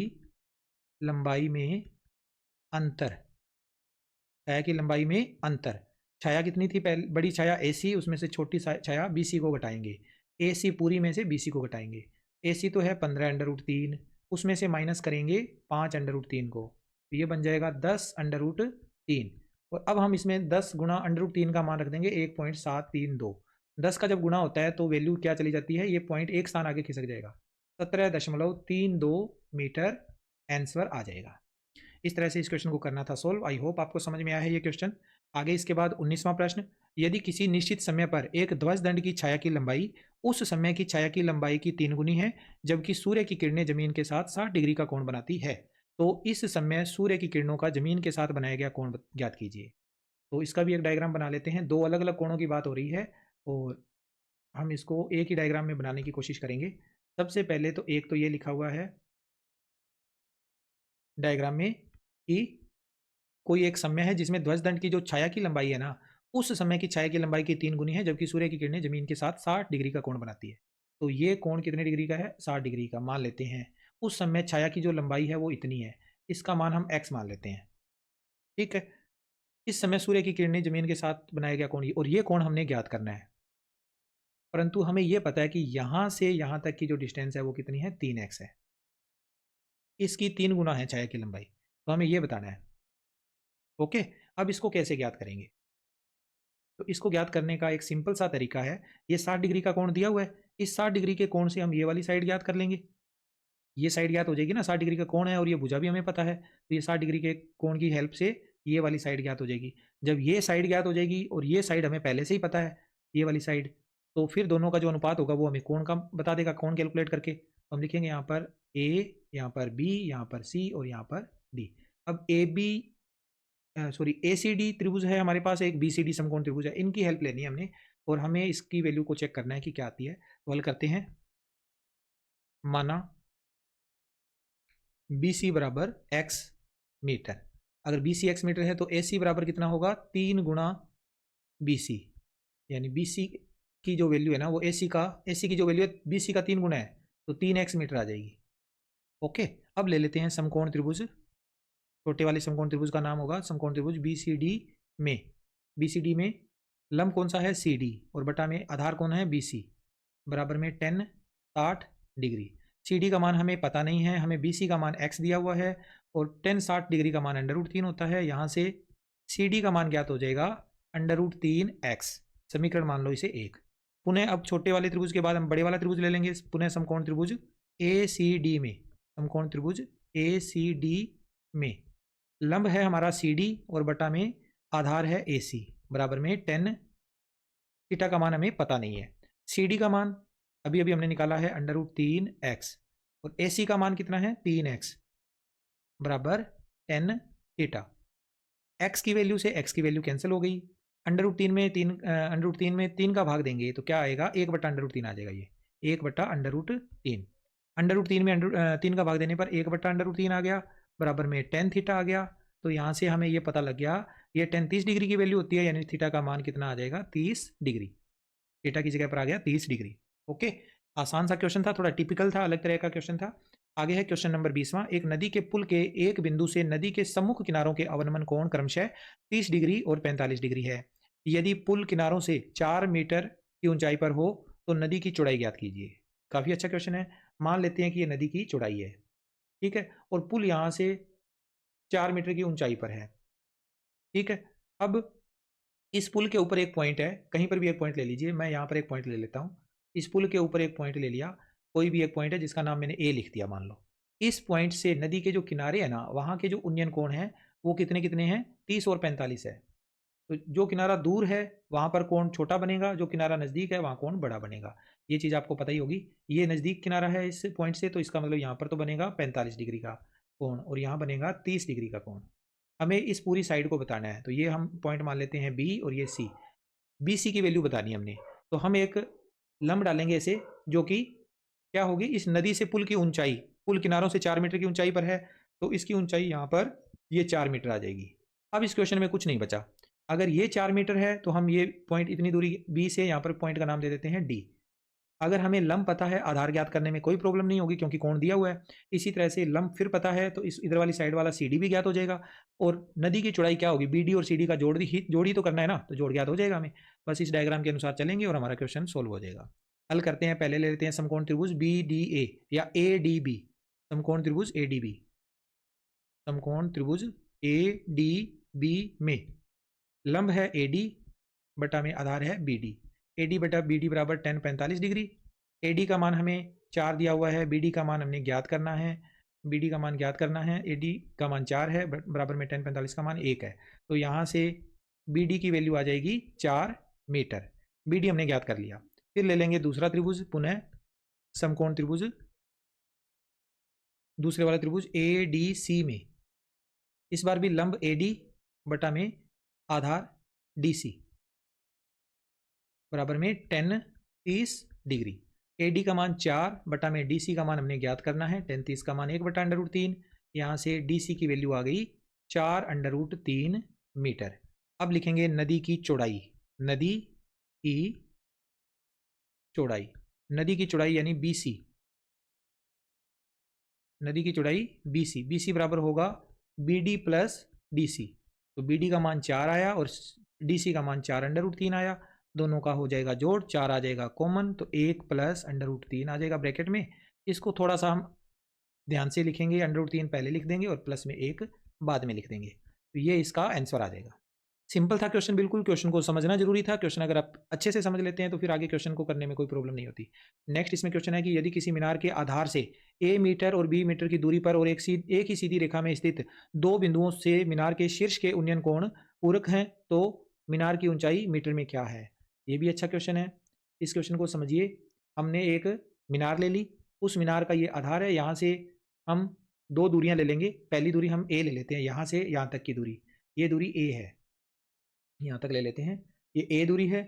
लंबाई में अंतर। छाया की लंबाई में अंतर, छाया कितनी थी पहले, बड़ी छाया ए सी, उसमें से छोटी छाया बी सी को घटाएंगे। ए सी पूरी में से बी सी को घटाएंगे। ए सी तो है 15/3, उसमें से माइनस करेंगे 5/3 को, तो ये बन जाएगा 10/3। और अब हम इसमें 10 गुणा √3 का मान रख देंगे 1.732। 10 का जब गुणा होता है तो वैल्यू क्या चली जाती है, ये पॉइंट एक स्थान आगे खिसक जाएगा, 17.32 मीटर आंसर आ जाएगा। इस तरह से इस क्वेश्चन को करना था सोल्व। आई होप आपको समझ में आया है ये क्वेश्चन। आगे इसके बाद 19वां प्रश्न, यदि किसी निश्चित समय पर एक ध्वजदंड की छाया की लंबाई उस समय की छाया की लंबाई की 3 गुनी है, जबकि सूर्य की किरणें जमीन के साथ 60 डिग्री का कोण बनाती है, तो इस समय सूर्य की किरणों का जमीन के साथ बनाया गया कोण ज्ञात कीजिए। तो इसका भी एक डायग्राम बना लेते हैं। दो अलग अलग कोणों की बात हो रही है और हम इसको एक ही डायग्राम में बनाने की कोशिश करेंगे। सबसे पहले तो एक तो ये लिखा हुआ है डायग्राम में कि कोई एक समय है जिसमें ध्वजदंड की जो छाया की लंबाई है ना, उस समय की छाया की लंबाई की 3 गुनी है, जबकि सूर्य की किरणें जमीन के साथ 60 डिग्री का कोण बनाती है। तो ये कोण कितने डिग्री का है, 60 डिग्री का मान लेते हैं। उस समय छाया की जो लंबाई है वो इतनी है, इसका मान हम x मान लेते हैं। ठीक है, इस समय सूर्य की किरणें जमीन के साथ बनाया गया कोण, और ये कोण हमने ज्ञात करना है। परंतु हमें यह पता है कि यहां से यहां तक की जो डिस्टेंस है वो कितनी है, 3x है। इसकी 3 गुना है छाया की लंबाई, तो हमें यह बताना है। ओके, अब इसको कैसे ज्ञात करेंगे, तो इसको ज्ञात करने का एक सिंपल सा तरीका है। ये 60 डिग्री का कोण दिया हुआ है, इस 60 डिग्री के कोण से हम ये वाली साइड ज्ञात कर लेंगे। ये साइड ज्ञात हो जाएगी ना, 60 डिग्री का कोण है और ये भुजा भी हमें पता है, तो ये 60 डिग्री के कोण की हेल्प से ये वाली साइड ज्ञात हो जाएगी। जब ये साइड ज्ञात हो जाएगी और ये साइड हमें पहले से ही पता है, ये वाली साइड, तो फिर दोनों का जो अनुपात होगा वो हमें कोण का बता देगा, कोण कैलकुलेट करके। तो हम लिखेंगे यहाँ पर ए, यहाँ पर बी, यहाँ पर सी और यहाँ पर डी। अब A B A C D त्रिभुज है हमारे पास, एक बी सी डी समकोण त्रिभुज है, इनकी हेल्प लेनी है हमने और हमें इसकी वैल्यू को चेक करना है कि क्या आती है। तो हल करते हैं। माना बी सी बराबर x मीटर, अगर बी सी x मीटर है तो ए सी बराबर कितना होगा, 3 गुणा बी सी, यानी बी सी की जो वैल्यू है ना वो ए सी की जो वैल्यू है बी सी का 3 गुना है, तो 3x मीटर आ जाएगी। ओके, अब ले लेते हैं समकोण त्रिभुज। छोटे वाले समकोण त्रिभुज का नाम होगा समकोण त्रिभुज बी सी डी में। बी सी डी में लंब कौन सा है, सी डी, और बटा में आधार कौन है, बी सी, बराबर में 10 60 डिग्री। सी डी का मान हमें पता नहीं है, हमें बी सी का मान x दिया हुआ है और 10 60 डिग्री का मान √3 होता है। यहाँ से सी डी का मान ज्ञात हो जाएगा √3x। समीकरण मान लो इसे 1। पुनः अब छोटे वाले त्रिभुज के बाद हम बड़े वाला त्रिभुज ले लेंगे। पुनः समकोण त्रिभुज ए सी डी में, समकोण त्रिभुज ए सी डी में लंब है हमारा सी डी और बटा में आधार है ए सी, बराबर में 10 थीटा का मान हमें पता नहीं है। सी डी का मान अभी अभी हमने निकाला है √3x और ए सी का मान कितना है, 3x, बराबर 10 थीटा। x की वैल्यू से x की वैल्यू कैंसिल हो गई। √3 में 3 का भाग देंगे तो क्या आएगा, 1/√3 आ जाएगा। ये 1/√3, √3 में 3 का भाग देने पर 1/√3 आ गया, बराबर में 10 थीटा आ गया। तो यहाँ से हमें ये पता लग गया, ये 10 30 डिग्री की वैल्यू होती है, यानी थीटा का मान कितना आ जाएगा, 30 डिग्री। थीटा की जगह पर आ गया 30 डिग्री। ओके, आसान सा क्वेश्चन था, थोड़ा टिपिकल था, अलग तरह का क्वेश्चन था। आगे है क्वेश्चन नंबर 20वां। एक नदी के पुल के एक बिंदु से नदी के सम्मुख किनारों के अवनमन कोण क्रमशः 30 डिग्री और 45 डिग्री है। यदि पुल किनारों से 4 मीटर की ऊंचाई पर हो तो नदी की चौड़ाई ज्ञात कीजिए। काफ़ी अच्छा क्वेश्चन है। मान लेते हैं कि ये नदी की चौड़ाई है, ठीक है, और पुल यहाँ से 4 मीटर की ऊंचाई पर है, ठीक है। अब इस पुल के ऊपर एक पॉइंट है, कहीं पर भी एक पॉइंट ले लीजिए, मैं यहाँ पर एक पॉइंट ले लेता हूँ। इस पुल के ऊपर एक पॉइंट ले लिया, कोई भी एक पॉइंट है जिसका नाम मैंने ए लिख दिया मान लो। इस पॉइंट से नदी के जो किनारे हैं ना, वहाँ के जो उन्नयन कोण हैं वो कितने कितने हैं, 30 और 45 है। तो जो किनारा दूर है वहाँ पर कोण छोटा बनेगा, जो किनारा नज़दीक है वहाँ कोण बड़ा बनेगा। ये चीज़ आपको पता ही होगी। ये नज़दीक किनारा है इस पॉइंट से, तो इसका मतलब यहाँ पर तो बनेगा 45 डिग्री का कोण और यहाँ बनेगा 30 डिग्री का कोण। हमें इस पूरी साइड को बताना है, तो ये हम पॉइंट मान लेते हैं बी और ये सी। बी सी की वैल्यू बतानी है हमने, तो हम एक लंब डालेंगे ऐसे, जो कि क्या होगी, इस नदी से पुल की ऊंचाई, पुल किनारों से 4 मीटर की ऊंचाई पर है, तो इसकी ऊंचाई यहाँ पर ये 4 मीटर आ जाएगी। अब इस क्वेश्चन में कुछ नहीं बचा। अगर ये 4 मीटर है तो हम ये पॉइंट इतनी दूरी बी से यहाँ पर पॉइंट का नाम दे देते हैं डी। अगर हमें लंब पता है, आधार ज्ञात करने में कोई प्रॉब्लम नहीं होगी क्योंकि कोण दिया हुआ है। इसी तरह से लंब फिर पता है तो इस इधर वाली साइड वाला सी डी भी ज्ञात हो जाएगा। और नदी की चौड़ाई क्या होगी, बी डी और सी डी का जोड़ ही तो करना है ना, तो जोड़ ज्ञात हो जाएगा हमें। बस इस डायग्राम के अनुसार चलेंगे और हमारा क्वेश्चन सोल्व हो जाएगा। हल करते हैं। पहले ले लेते हैं समकोण त्रिभुज बी डी ए या ए डी बी। समकोण त्रिभुज ए डी बी, समकोण त्रिभुज ए डी बी में लंब है ए डी बटा में आधार है बी डी। ए डी बटा बी डी बराबर 10 45 डिग्री। ए डी का मान हमें 4 दिया हुआ है, बी डी का मान हमने ज्ञात करना है, बी डी का मान ज्ञात करना है। ए डी का मान 4 है, बराबर में 10 45 का मान 1 है। तो यहाँ से बी डी की वैल्यू आ जाएगी 4 मीटर। बी डी हमने ज्ञात कर लिया। फिर ले लेंगे दूसरा त्रिभुज, पुनः समकोण त्रिभुज, दूसरे वाला त्रिभुज ए डी सी में इस बार भी लंब ए डी बटा में आधार डी सी बराबर में 10 30 डिग्री। ए डी का मान 4 बटा में डी सी का मान हमने ज्ञात करना है, 10 30 का मान 1 बटा √3। यहाँ से डी सी की वैल्यू आ गई 4 √3 मीटर। अब लिखेंगे नदी की चौड़ाई, नदी की चौड़ाई, नदी की चौड़ाई यानी बी सी, नदी की चौड़ाई बी सी, बी सी बराबर होगा B D plus D C. तो बी डी का मान 4 आया और डी सी का मान 4 √3 आया, दोनों का हो जाएगा जोड़, 4 आ जाएगा कॉमन, तो 1 प्लस √3 आ जाएगा ब्रैकेट में। इसको थोड़ा सा हम ध्यान से लिखेंगे, √3 पहले लिख देंगे और प्लस में 1 बाद में लिख देंगे, तो ये इसका आंसर आ जाएगा। सिंपल था क्वेश्चन, बिल्कुल क्वेश्चन को समझना जरूरी था। क्वेश्चन अगर आप अच्छे से समझ लेते हैं तो फिर आगे क्वेश्चन को करने में कोई प्रॉब्लम नहीं होती। नेक्स्ट इसमें क्वेश्चन है कि यदि किसी मीनार के आधार से ए मीटर और बी मीटर की दूरी पर और एक ही सीधी रेखा में स्थित दो बिंदुओं से मीनार के शीर्ष के उन्नयन कोण पूरक हैं तो मीनार की ऊंचाई मीटर में क्या है। ये भी अच्छा क्वेश्चन है। इस क्वेश्चन को समझिए। हमने एक मीनार ले ली, उस मीनार का ये आधार है, यहाँ से हम दो दूरियां ले लेंगे। पहली दूरी हम ए ले लेते हैं, यहाँ से यहाँ तक की दूरी, ये दूरी ए है, यहाँ तक ले लेते हैं, ये ए दूरी है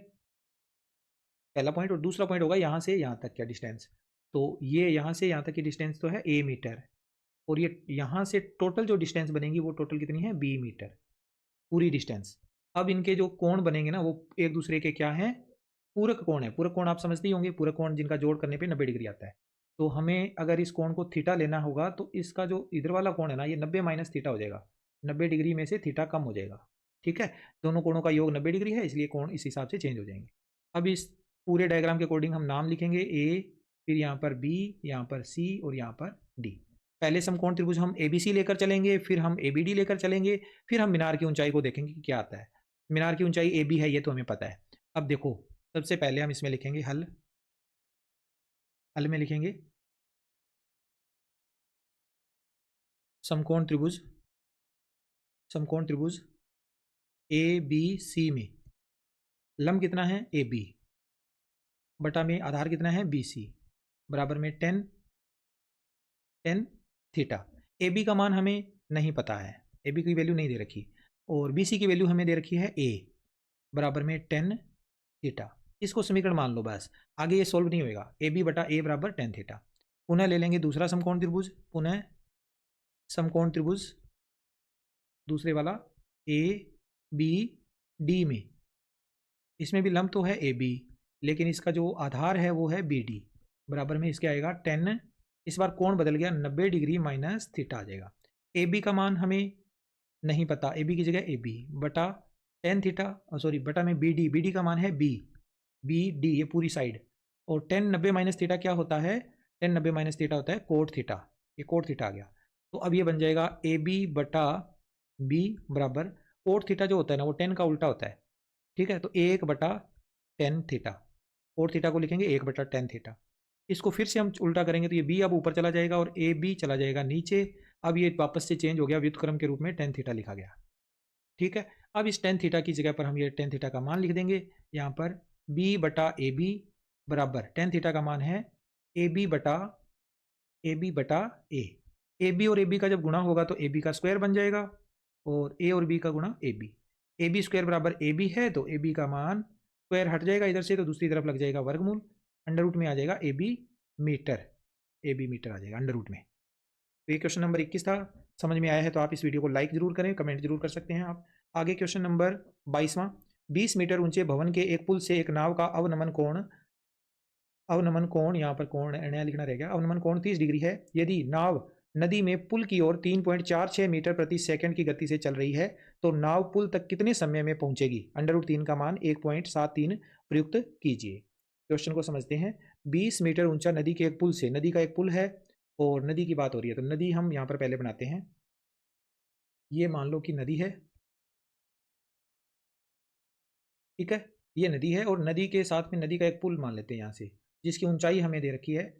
पहला पॉइंट, और दूसरा पॉइंट होगा यहाँ से यहाँ तक का डिस्टेंस। तो ये यहाँ से यहाँ तक की डिस्टेंस तो है ए मीटर, और ये यहाँ से टोटल जो डिस्टेंस बनेगी वो टोटल कितनी है, बी मीटर, पूरी डिस्टेंस। अब इनके जो कोण बनेंगे ना वो एक दूसरे के क्या हैं, पूरक कोण है। पूरक कोण आप समझते ही होंगे, पूरक कोण जिनका जोड़ करने पे 90 डिग्री आता है। तो हमें अगर इस कोण को थीटा लेना होगा तो इसका जो इधर वाला कोण है ना, ये 90 माइनस थीटा हो जाएगा, 90 डिग्री में से थीटा कम हो जाएगा, ठीक है। दोनों कोणों का योग 90 डिग्री है, इसलिए कोण इस हिसाब से चेंज हो जाएंगे। अब इस पूरे डायग्राम के अकॉर्डिंग हम नाम लिखेंगे ए, फिर यहाँ पर बी, यहाँ पर सी और यहाँ पर डी। पहले समकोण त्रिभुज हम एबीसी लेकर चलेंगे, फिर हम एबीडी लेकर चलेंगे, फिर हम मीनार की ऊंचाई को देखेंगे कि क्या आता है। मीनार की ऊंचाई ए बी है, ये तो हमें पता है। अब देखो, सबसे पहले हम इसमें लिखेंगे हल। हल में लिखेंगे समकोण त्रिभुज, समकोण त्रिभुज ए बी सी में लंब कितना है, ए बी, बटा में आधार कितना है, बी सी, बराबर में 10 10 थीटा। ए बी का मान हमें नहीं पता है, ए बी की वैल्यू नहीं दे रखी, और बी सी की वैल्यू हमें दे रखी है ए, बराबर में 10 थीटा। इसको समीकरण मान लो बस, आगे ये सॉल्व नहीं होगा। ए बी बटा ए बराबर 10 थीटा। पुनः ले लेंगे दूसरा समकोण त्रिभुज, पुनः समकोण त्रिभुज दूसरे वाला ए बी डी में, इसमें भी लंब तो है ए बी, लेकिन इसका जो आधार है वो है बी डी, बराबर में इसके आएगा 10, इस बार कोण बदल गया, 90 डिग्री माइनस थीटा आ जाएगा। ए बी का मान हमें नहीं पता, ए बी की जगह ए बी बटा टेन थीटा सॉरी बटा में बी डी का मान है बी डी ये पूरी साइड, और टेन 90 माइनस थीटा क्या होता है, टेन 90 माइनस थीटा होता है कोट थीटा, ये कोट थीटा आ गया। तो अब ये बन जाएगा ए बी बटा बी बराबर कोट थीटा जो होता है ना वो टेन का उल्टा होता है, ठीक है। तो एक बटा टेन थीटा, कोट थीटा को लिखेंगे एक बटा टेन थीटा। इसको फिर से हम उल्टा करेंगे तो ये बी अब ऊपर चला जाएगा और ए बी चला जाएगा नीचे। अब ये वापस से चेंज हो गया, व्युत्क्रम के रूप में टेन थीटा लिखा गया, ठीक है। अब इस टेन थीटा की जगह पर हम ये टेन थीटा का मान लिख देंगे यहाँ पर बी बटा ए बी बराबर टेन थीटा का मान है ए बी बटा ए बी और ए बी का जब गुणा होगा तो ए बी का स्क्वायर बन जाएगा और ए और बी का गुणा ए बी स्क्वायर बराबर ए बी है तो ए बी का मान स्क्वायर हट जाएगा इधर से तो दूसरी तरफ लग जाएगा वर्गमूल, अंडर रूट में आ जाएगा ए बी मीटर आ जाएगा अंडर रूट में। तो ये क्वेश्चन नंबर 21 था। समझ में आया है तो आप इस वीडियो को लाइक जरूर करें, कमेंट जरूर कर सकते हैं आप। आगे क्वेश्चन नंबर 22वां, 20 मीटर ऊंचे भवन के एक पुल से एक नाव का अवनमन कोण यहाँ पर कोण नया लिखना रह गया, अवनमन कोण 30 डिग्री है। यदि नाव नदी में पुल की ओर 3.46 मीटर प्रति सेकंड की गति से चल रही है तो नाव पुल तक कितने समय में पहुंचेगी। अंडर रूट 3 का मान 1.73 प्रयुक्त कीजिए। क्वेश्चन को समझते हैं। 20 मीटर ऊंचा नदी के एक पुल से, नदी का एक पुल है और नदी की बात हो रही है तो नदी हम यहाँ पर पहले बनाते हैं। ये मान लो कि नदी है, ठीक है, ये नदी है और नदी के साथ में नदी का एक पुल मान लेते हैं यहाँ से, जिसकी ऊंचाई हमें दे रखी है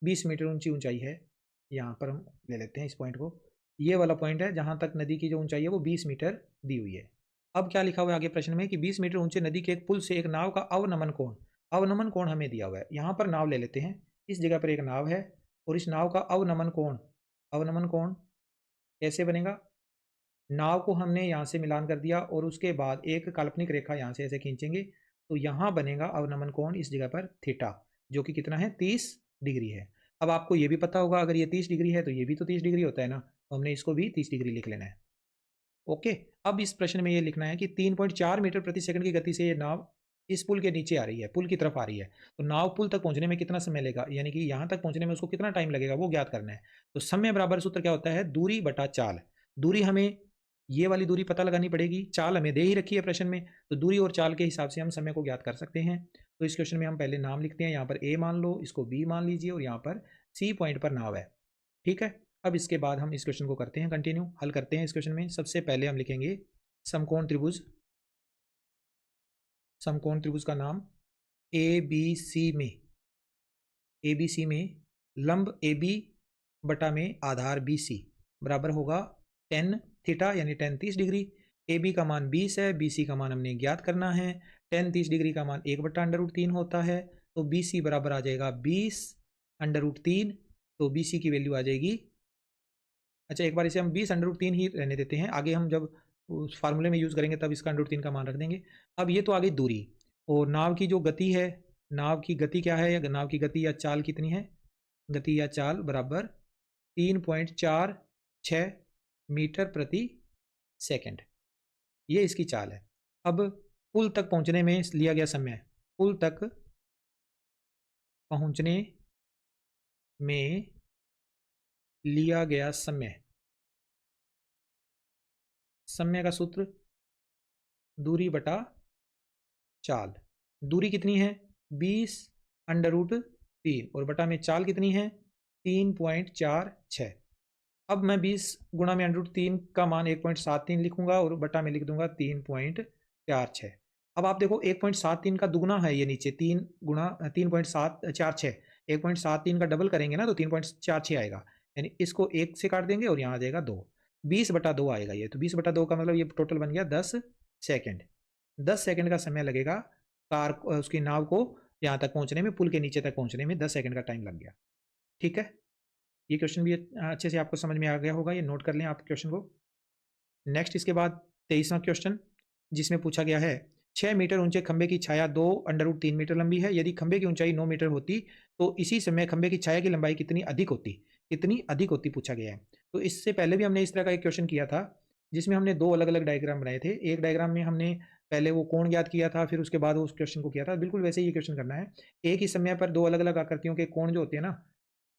20 मीटर ऊंची ऊंचाई है। यहाँ पर हम ले लेते हैं इस पॉइंट को, ये वाला पॉइंट है जहाँ तक नदी की जो ऊंचाई है वो 20 मीटर दी हुई है। अब क्या लिखा हुआ है आगे प्रश्न में कि 20 मीटर ऊंचे नदी के एक पुल से एक नाव का अवनमन कोण हमें दिया हुआ है। यहाँ पर नाव ले लेते हैं, इस जगह पर एक नाव है और इस नाव का अवनमन कोण कैसे बनेगा। नाव को हमने यहाँ से मिलान कर दिया और उसके बाद एक काल्पनिक रेखा यहाँ से ऐसे खींचेंगे तो यहाँ बनेगा अवनमन कोण इस जगह पर थीटा, जो कि कितना है 30 डिग्री है। अब आपको ये भी पता होगा अगर ये 30 डिग्री है तो ये भी तो 30 डिग्री होता है ना, तो हमने इसको भी 30 डिग्री लिख लेना है। ओके, अब इस प्रश्न में ये लिखना है कि 3.4 मीटर प्रति सेकंड की गति से ये नाव इस पुल के नीचे आ रही है, पुल की तरफ आ रही है, तो नाव पुल तक पहुंचने में कितना समय लेगा, यानी कि यहाँ तक पहुंचने में उसको कितना टाइम लगेगा वो ज्ञात करना है। तो समय बराबर सूत्र क्या होता है, दूरी बटा चाल। दूरी हमें ये वाली दूरी पता लगानी पड़ेगी, चाल हमें दे ही रखी है प्रश्न में, तो दूरी और चाल के हिसाब से हम समय को ज्ञात कर सकते हैं। तो इस क्वेश्चन में हम पहले नाम लिखते हैं, यहाँ पर ए मान लो, इसको बी मान लीजिए और यहाँ पर सी पॉइंट पर नाव है, ठीक है। अब इसके बाद हम इस क्वेश्चन को करते हैं कंटिन्यू, हल करते हैं। इस क्वेश्चन में सबसे पहले हम लिखेंगे समकोण त्रिभुज का नाम ए बी सी में लंब ए बी बटा में आधार बी सी बराबर होगा टेन थीटा यानी टेन 30 डिग्री। ए बी का मान 20 है, बी सी का मान हमने ज्ञात करना है। टेन 30 डिग्री का मान 1 बटा अंडर रूट 3 होता है, तो बी सी बराबर आ जाएगा 20 अंडर रूट 3, तो बी सी की वैल्यू आ जाएगी, अच्छा एक बार इसे हम 20 अंडर रूट 3 ही रहने देते हैं, आगे हम जब उस फार्मूले में यूज़ करेंगे तब इसका अंडर रूट 3 का मान रख देंगे। अब ये तो आ गई दूरी, और नाव की जो गति है, नाव की गति क्या है, या नाव की गति या चाल कितनी है, गति या चाल बराबर 3.46 मीटर प्रति सेकंड, ये इसकी चाल है। अब पुल तक पहुंचने में लिया गया समय, पुल तक पहुंचने में लिया गया समय, समय का सूत्र दूरी बटा चाल। दूरी कितनी है 20 अंडर रूट 3 और बटा में चाल कितनी है 3.46। अब मैं 20 गुणा में अंडर रूट 3 का मान 1.73 लिखूंगा और बटा में लिख दूंगा 3.46। अब आप देखो 1.73 का दुगुना है ये नीचे, 3 गुणा 3.746, 1.73 का डबल करेंगे ना तो 3.46 आएगा, यानी इसको 1 से काट देंगे और यहाँ आ जाएगा 2, 20 बटा 2 आएगा ये, तो 20 बटा 2 का मतलब ये टोटल बन गया 10 सेकेंड। 10 सेकेंड का समय लगेगा कार उसकी नाव को यहाँ तक पहुँचने में, पुल के नीचे तक पहुँचने में 10 सेकेंड का टाइम लग गया, ठीक है। ये क्वेश्चन भी अच्छे से आपको समझ में आ गया होगा, ये नोट कर लें आप क्वेश्चन को। नेक्स्ट इसके बाद 23वां क्वेश्चन, जिसमें पूछा गया है 6 मीटर ऊंचे खंबे की छाया 2 अंडर रूट 3 मीटर लंबी है। यदि खंबे की ऊंचाई 9 मीटर होती तो इसी समय खंबे की छाया की लंबाई कितनी अधिक होती पूछा गया है। तो इससे पहले भी हमने इस तरह का एक क्वेश्चन किया था जिसमें हमने दो अलग अलग डायग्राम बनाए थे। एक डायग्राम में हमने पहले वो कोण ज्ञात किया था, फिर उसके बाद उस क्वेश्चन को किया था। बिल्कुल वैसे ही ये क्वेश्चन करना है। एक ही समय पर दो अलग अलग आकृतियों के कोण जो होते हैं ना,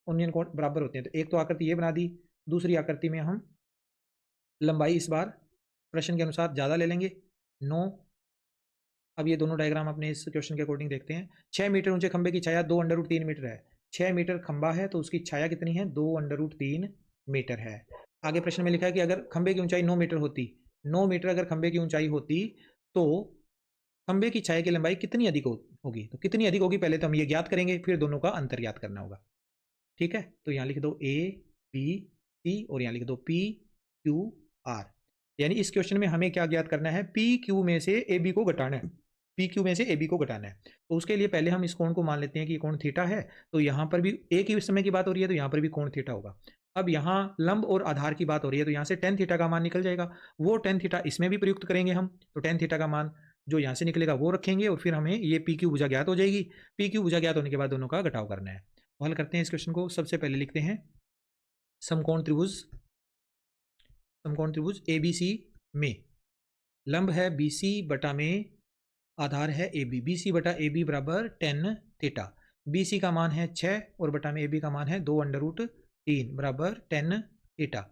उनके कोण बराबर होते हैं। तो एक तो आकृति ये बना दी, दूसरी आकृति में हम लंबाई इस बार प्रश्न के अनुसार ज़्यादा ले लेंगे, 9। अब ये दोनों डायग्राम अपने इस क्वेश्चन के अकॉर्डिंग देखते हैं। 6 मीटर ऊंचे खंबे की छाया 2√3 मीटर है। 6 मीटर खंबा है तो उसकी छाया कितनी है? 2√3 मीटर है। आगे प्रश्न में लिखा है कि अगर खंबे की ऊंचाई 9 मीटर होती, 9 मीटर अगर खंबे की ऊंचाई होती तो खंबे की छाया की लंबाई कितनी अधिक होगी? तो कितनी अधिक होगी पहले तो हम ये ज्ञात करेंगे, फिर दोनों का अंतर ज्ञात करना होगा। ठीक है, तो यहाँ लिख दो ए बी सी और यहाँ लिख दो पी क्यू आर। यानी इस क्वेश्चन में हमें क्या ज्ञात करना है? पी क्यू में से ए बी को घटाना है। पी क्यू में से ए बी को घटाना है। तो उसके लिए पहले हम इस कोण को मान लेते हैं कि कोण थीटा है। तो यहाँ पर भी एक ही समय की बात हो रही है तो यहाँ पर भी कोण थीटा होगा। अब यहाँ लंब और आधार की बात हो रही है तो यहाँ से टेन थीटा का मान निकल जाएगा। वो टेन थीटा इसमें भी प्रयुक्त करेंगे हम। तो टेन थीटा का मान जो यहाँ से निकलेगा वो रखेंगे और फिर हमें ये पी क्यू भुजा ज्ञात हो जाएगी। पी क्यू भुजा ज्ञात होने के बाद दोनों का घटाव करना है। हल करते हैं इस क्वेश्चन को। सबसे पहले लिखते हैं समकोण त्रिभुज एबीसी में लंब है बीसी बटा में आधार है ए बी। बी सी बटा ए बी बराबर टेन थीटा। बी सी का मान है 6 और बटा में ए बी का मान है 2√3 बराबर टेन थीटा।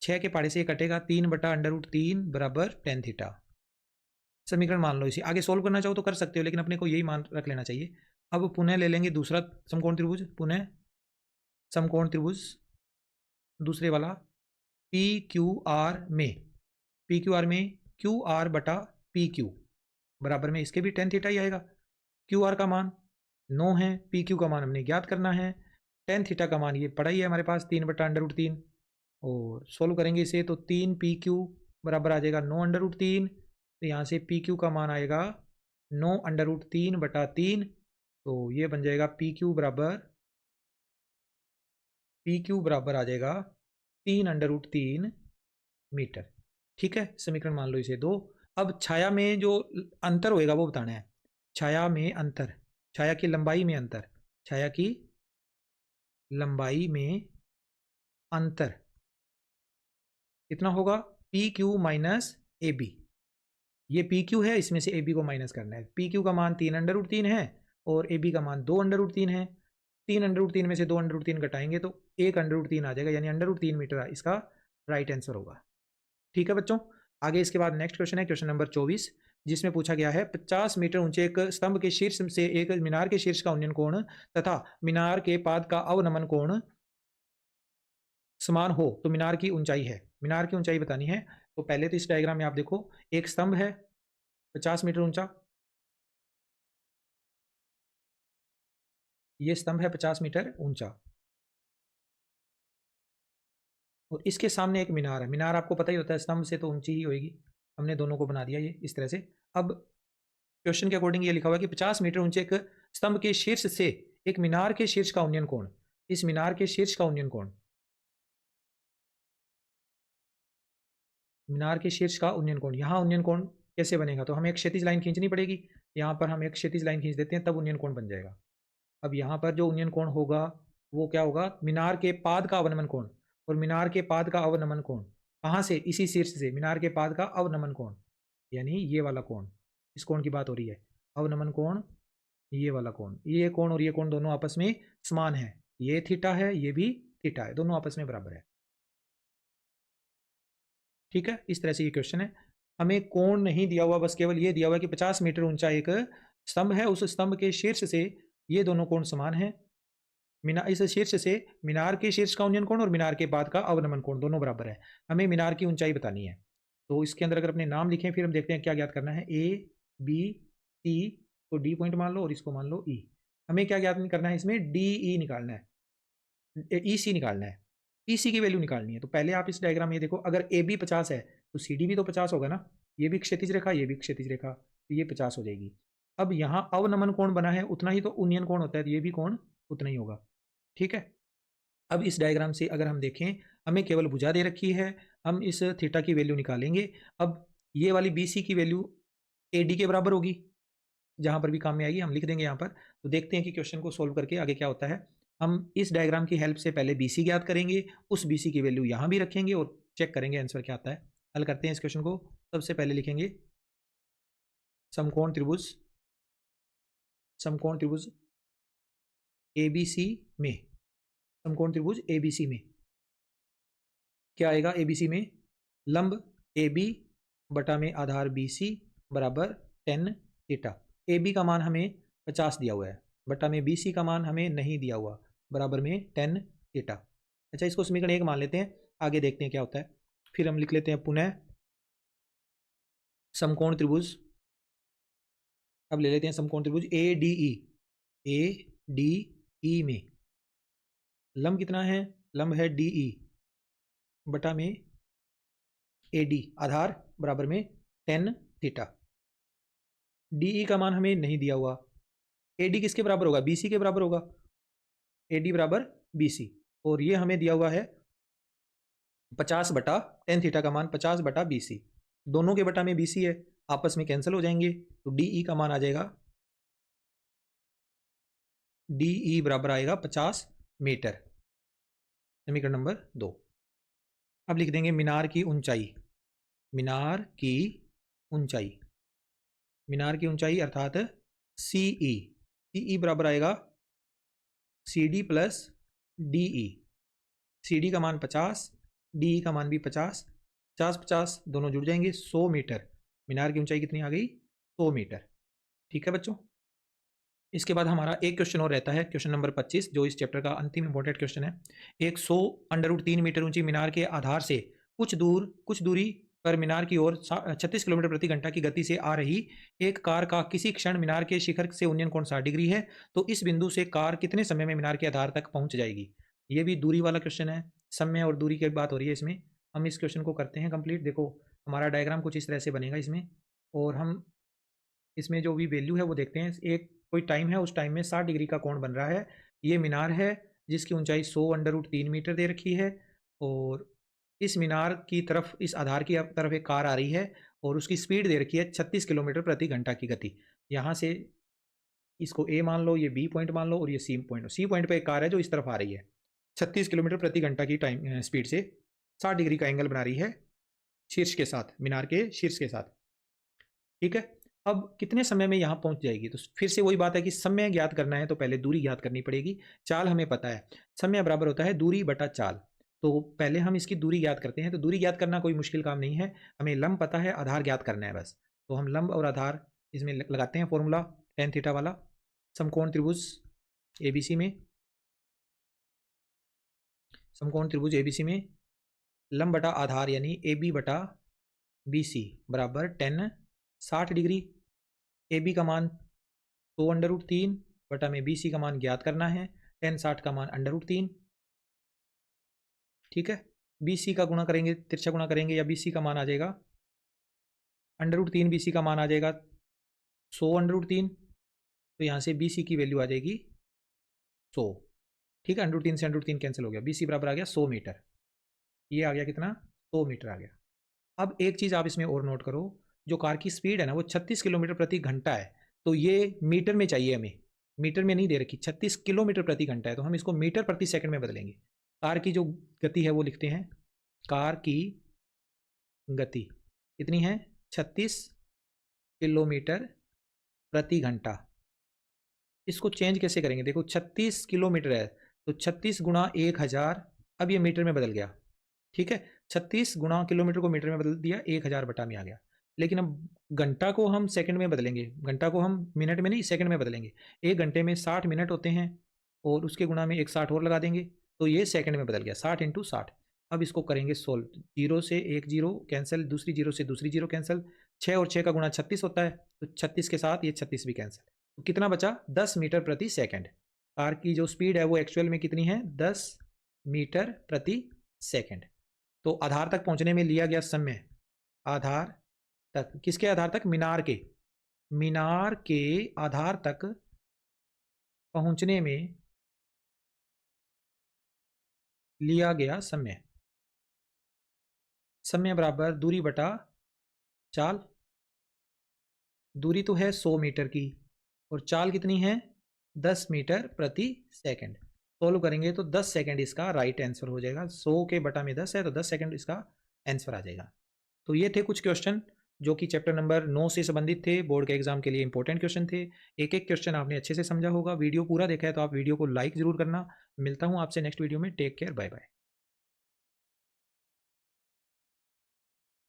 6 के पाड़े से कटेगा 3 बटा √3 बराबर टेन थीटा। समीकरण मान लो इसे। आगे सोल्व करना चाहो तो कर सकते हो लेकिन अपने को यही मान रख लेना चाहिए। अब पुनः ले लेंगे दूसरा समकोण त्रिभुज। पुनः समकोण त्रिभुज दूसरे वाला पी क्यू आर में क्यू आर बटा पी क्यू बराबर में इसके भी टेन थीटा ही आएगा। क्यू आर का मान 9 है, पी क्यू का मान हमने ज्ञात करना है। टेन थीटा का मान ये पड़ा ही है हमारे पास 3 बटा √3 और सोल्व करेंगे इसे तो 3 पी क्यू बराबर आ जाएगा 9√3। तो यहाँ से पी क्यू का मान आएगा 9√3 बटा 3। तो ये बन जाएगा पी क्यू बराबर आ जाएगा 3√3 मीटर। ठीक है, समीकरण मान लो इसे 2। अब छाया में जो अंतर होएगा वो बताना है। छाया में अंतर, छाया की लंबाई में अंतर, छाया की लंबाई में अंतर कितना होगा? P Q minus A B. ये पी क्यू है, इसमें से ए बी को माइनस करना है। पी क्यू का मान 3√3 है और ए बी का मान 2√3 है। 3√3 में से 2√3 घटाएंगे तो 1√3 आ जाएगा, यानी √3 मीटर इसका राइट आंसर होगा। ठीक है बच्चों, आगे इसके बाद नेक्स्ट क्वेश्चन है क्वेश्चन नंबर 24, जिसमें पूछा गया है 50 मीटर ऊंचे एक स्तंभ के शीर्ष से एक मीनार के शीर्ष का उन्नयन कोण तथा मीनार के पाद का अवनमन कोण समान हो तो मीनार की ऊंचाई है। मीनार की ऊंचाई बतानी है। तो पहले तो इस डायग्राम में आप देखो, एक स्तंभ है 50 मीटर ऊंचा, ये स्तंभ है 50 मीटर ऊंचा और इसके सामने एक मीनार है। मीनार आपको पता ही होता है स्तंभ से तो ऊंची ही होगी। हमने दोनों को बना दिया ये इस तरह से। अब क्वेश्चन के अकॉर्डिंग ये लिखा हुआ है कि 50 मीटर ऊंचे एक स्तंभ के शीर्ष से एक मीनार के शीर्ष का उन्नयन कोण, इस मीनार के शीर्ष का उन्नयन कोण, मीनार के शीर्ष का उन्नयन कोण, यहाँ उन्नयन कोण कैसे बनेगा? तो हमें एक क्षैतिज लाइन खींचनी पड़ेगी। यहाँ पर हम एक क्षैतिज लाइन खींच देते हैं तब उन्नयन कोण बन जाएगा। अब यहाँ पर जो उन्नयन कोण होगा वो क्या होगा? मीनार के पाद का अवनमन कोण। और मीनार के पाद का अवनमन कोण कहाँ से? इसी शीर्ष से। मीनार के पाद का अवनमन कोण यानी ये वाला कोण, इस कोण की बात हो रही है। अवनमन कोण ये वाला कोण, ये कोण और ये कोण दोनों आपस में समान है। ये थीटा है, ये भी थीटा है, दोनों आपस में बराबर है। ठीक है, इस तरह से ये क्वेश्चन है। हमें कोण नहीं दिया हुआ, बस केवल ये दिया हुआ है कि 50 मीटर ऊंचा एक स्तंभ है, उस स्तंभ के शीर्ष से ये दोनों कोण समान है। इस शीर्ष से मीनार के शीर्ष का उन्नयन कोण और मीनार के बाद का अवनमन कोण दोनों बराबर है। हमें मीनार की ऊंचाई बतानी है। तो इसके अंदर अगर अपने नाम लिखें फिर हम देखते हैं क्या ज्ञात करना है। ए बी सी को डी पॉइंट मान लो और इसको मान लो ई। हमें क्या ज्ञात करना है? इसमें डी ई निकालना है, ई सी निकालना है, ई सी की वैल्यू निकालनी है। तो पहले आप इस डायग्राम में ये देखो, अगर ए बी 50 है तो सी डी भी तो 50 होगा ना। ये भी क्षैतिज रेखा, ये भी क्षैतिज रेखा, तो ये 50 हो जाएगी। अब यहाँ अवनमन कोण बना है, उतना ही तो उन्नयन कोण होता है, तो ये भी कोण उतना ही होगा। ठीक है, अब इस डायग्राम से अगर हम देखें, हमें केवल भुजा दे रखी है, हम इस थीटा की वैल्यू निकालेंगे। अब ये वाली बी सी की वैल्यू ए डी के बराबर होगी, जहाँ पर भी काम में आएगी हम लिख देंगे यहाँ पर। तो देखते हैं कि क्वेश्चन को सोल्व करके आगे क्या होता है। हम इस डायग्राम की हेल्प से पहले बी सी ज्ञात करेंगे, उस बी सी की वैल्यू यहाँ भी रखेंगे और चेक करेंगे आंसर क्या आता है। हल करते हैं इस क्वेश्चन को। सबसे पहले लिखेंगे समकोण त्रिभुज एबीसी में, समकोण त्रिभुज एबीसी में क्या आएगा? एबीसी में लंब ए बी बटा में आधार बी सी बराबर 10 थीटा। ए बी का मान हमें 50 दिया हुआ है, बटा में बी सी का मान हमें नहीं दिया हुआ, बराबर में 10 थीटा। अच्छा, इसको समीकरण 1 मान लेते हैं, आगे देखते हैं क्या होता है। फिर हम लिख लेते हैं पुनः समकोण त्रिभुज। अब ले लेते हैं समकोण त्रिभुज A D E. A D E में लंब कितना है? लंब है डी ई बटा में ए डी, आधार बराबर में 10 थीटा। डी ई का मान हमें नहीं दिया हुआ। ए डी किसके बराबर होगा? बी सी के बराबर होगा। ए डी बराबर बी सी, और ये हमें दिया हुआ है 50 बटा 10 थीटा का मान 50 बटा बी सी। दोनों के बटा में बी सी है, आपस में कैंसिल हो जाएंगे, तो डी ई का मान आ जाएगा, डी ई बराबर आएगा 50 मीटर। समीकरण नंबर 2। अब लिख देंगे मीनार की ऊंचाई। मीनार की ऊंचाई, मीनार की ऊंचाई अर्थात सी ई। सी ई बराबर आएगा C D plus D E. C D का मान 50, डी ई का मान भी 50, 50 दोनों जुड़ जाएंगे, 100 मीटर। मीनार की ऊंचाई कितनी आ गई? 100 मीटर। ठीक है बच्चों, इसके बाद हमारा एक क्वेश्चन और रहता है, क्वेश्चन नंबर 25, जो इस चैप्टर का अंतिम इंपॉर्टेंट क्वेश्चन है। एक 100√3 मीटर ऊंची मीनार के आधार से कुछ दूरी पर मीनार की ओर 36 किलोमीटर प्रति घंटा की गति से आ रही एक कार का किसी क्षण मीनार के शिखर से उन्नयन कोण 60 डिग्री है, तो इस बिंदु से कार कितने समय में मीनार के आधार तक पहुंच जाएगी? ये भी दूरी वाला क्वेश्चन है, समय और दूरी की बात हो रही है इसमें। हम इस क्वेश्चन को करते हैं कंप्लीट। देखो, हमारा डायग्राम कुछ इस तरह से बनेगा इसमें, और हम इसमें जो भी वैल्यू है वो देखते हैं। एक कोई टाइम है, उस टाइम में 60 डिग्री का कोण बन रहा है। ये मीनार है जिसकी ऊंचाई 100√3 मीटर दे रखी है, और इस मीनार की तरफ, इस आधार की तरफ एक कार आ रही है, और उसकी स्पीड दे रखी है 36 किलोमीटर प्रति घंटा की गति। यहाँ से इसको ए मान लो, ये बी पॉइंट मान लो, और ये सी पॉइंट। सी पॉइंट पे एक कार है जो इस तरफ आ रही है 36 किलोमीटर प्रति घंटा की टाइम स्पीड से, 60 डिग्री का एंगल बना रही है शीर्ष के साथ, मीनार के शीर्ष के साथ। ठीक है, अब कितने समय में यहाँ पहुँच जाएगी? तो फिर से वही बात है कि समय ज्ञात करना है तो पहले दूरी ज्ञात करनी पड़ेगी। चाल हमें पता है, समय बराबर होता है दूरी बटा चाल। तो पहले हम इसकी दूरी ज्ञात करते हैं। तो दूरी ज्ञात करना कोई मुश्किल काम नहीं है, हमें लंब पता है, आधार ज्ञात करना है बस। तो हम लंब और आधार इसमें लगाते हैं फॉर्मूला tan थीटा वाला। समकोण त्रिभुज एबीसी में, समकोण त्रिभुज एबीसी में लंब बटा आधार यानी ए बी बटा बी सी बराबर 10 60 डिग्री। ए बी का मान 100√3 बटा में बी सी का मान ज्ञात करना है, 10 60 का मान √3। ठीक है, बी सी का गुणा करेंगे, तिरछा गुणा करेंगे, या बी सी का मान आ जाएगा √3, बी सी का मान आ जाएगा 100√3। तो यहाँ से बी सी की वैल्यू आ जाएगी 100। ठीक है, √3 से √3 कैंसिल हो गया, बी सी बराबर आ गया 100 मीटर। ये आ गया कितना? 100 मीटर आ गया। अब एक चीज़ आप इसमें और नोट करो, जो कार की स्पीड है ना वो 36 किलोमीटर प्रति घंटा है, तो ये मीटर में चाहिए हमें, मीटर में नहीं दे रखी। 36 किलोमीटर प्रति घंटा है, तो हम इसको मीटर प्रति सेकंड में बदलेंगे। कार की जो गति है वो लिखते हैं, कार की गति कितनी है? 36 किलोमीटर प्रति घंटा। इसको चेंज कैसे करेंगे? देखो 36 किलोमीटर है, तो 36 गुणा 1000, अब ये मीटर में बदल गया। ठीक है, 36 गुणा किलोमीटर को मीटर में बदल दिया, 1000 बटा में आ गया। लेकिन अब घंटा को हम सेकंड में बदलेंगे, घंटा को हम मिनट में नहीं सेकंड में बदलेंगे। एक घंटे में 60 मिनट होते हैं, और उसके गुणा में एक 60 और लगा देंगे, तो ये सेकंड में बदल गया, 60 × 60। अब इसको करेंगे सोल्व। 0 से एक 0 कैंसिल, दूसरी 0 से दूसरी 0 कैंसिल, 6 और 6 का गुणा 36 होता है, तो 36 के साथ ये 36 भी कैंसिल। तो कितना बचा? 10 मीटर प्रति सेकंड। कार की जो स्पीड है वो एक्चुअल में कितनी है? 10 मीटर प्रति सेकंड। तो आधार तक पहुंचने में लिया गया समय, आधार तक, किसके आधार तक? मीनार के, मीनार के आधार तक पहुंचने में लिया गया समय, समय बराबर दूरी बटा चाल। दूरी तो है 100 मीटर की, और चाल कितनी है? 10 मीटर प्रति सेकंड। सोल्व करेंगे तो 10 सेकंड इसका राइट आंसर हो जाएगा। 100 के बटा में 10 है, तो 10 सेकंड इसका आंसर आ जाएगा। तो ये थे कुछ क्वेश्चन जो कि चैप्टर नंबर 9 से संबंधित थे, बोर्ड के एग्जाम के लिए इंपॉर्टेंट क्वेश्चन थे। एक एक क्वेश्चन आपने अच्छे से समझा होगा। वीडियो पूरा देखा है तो आप वीडियो को लाइक जरूर करना। मिलता हूँ आपसे नेक्स्ट वीडियो में। Take care, bye bye.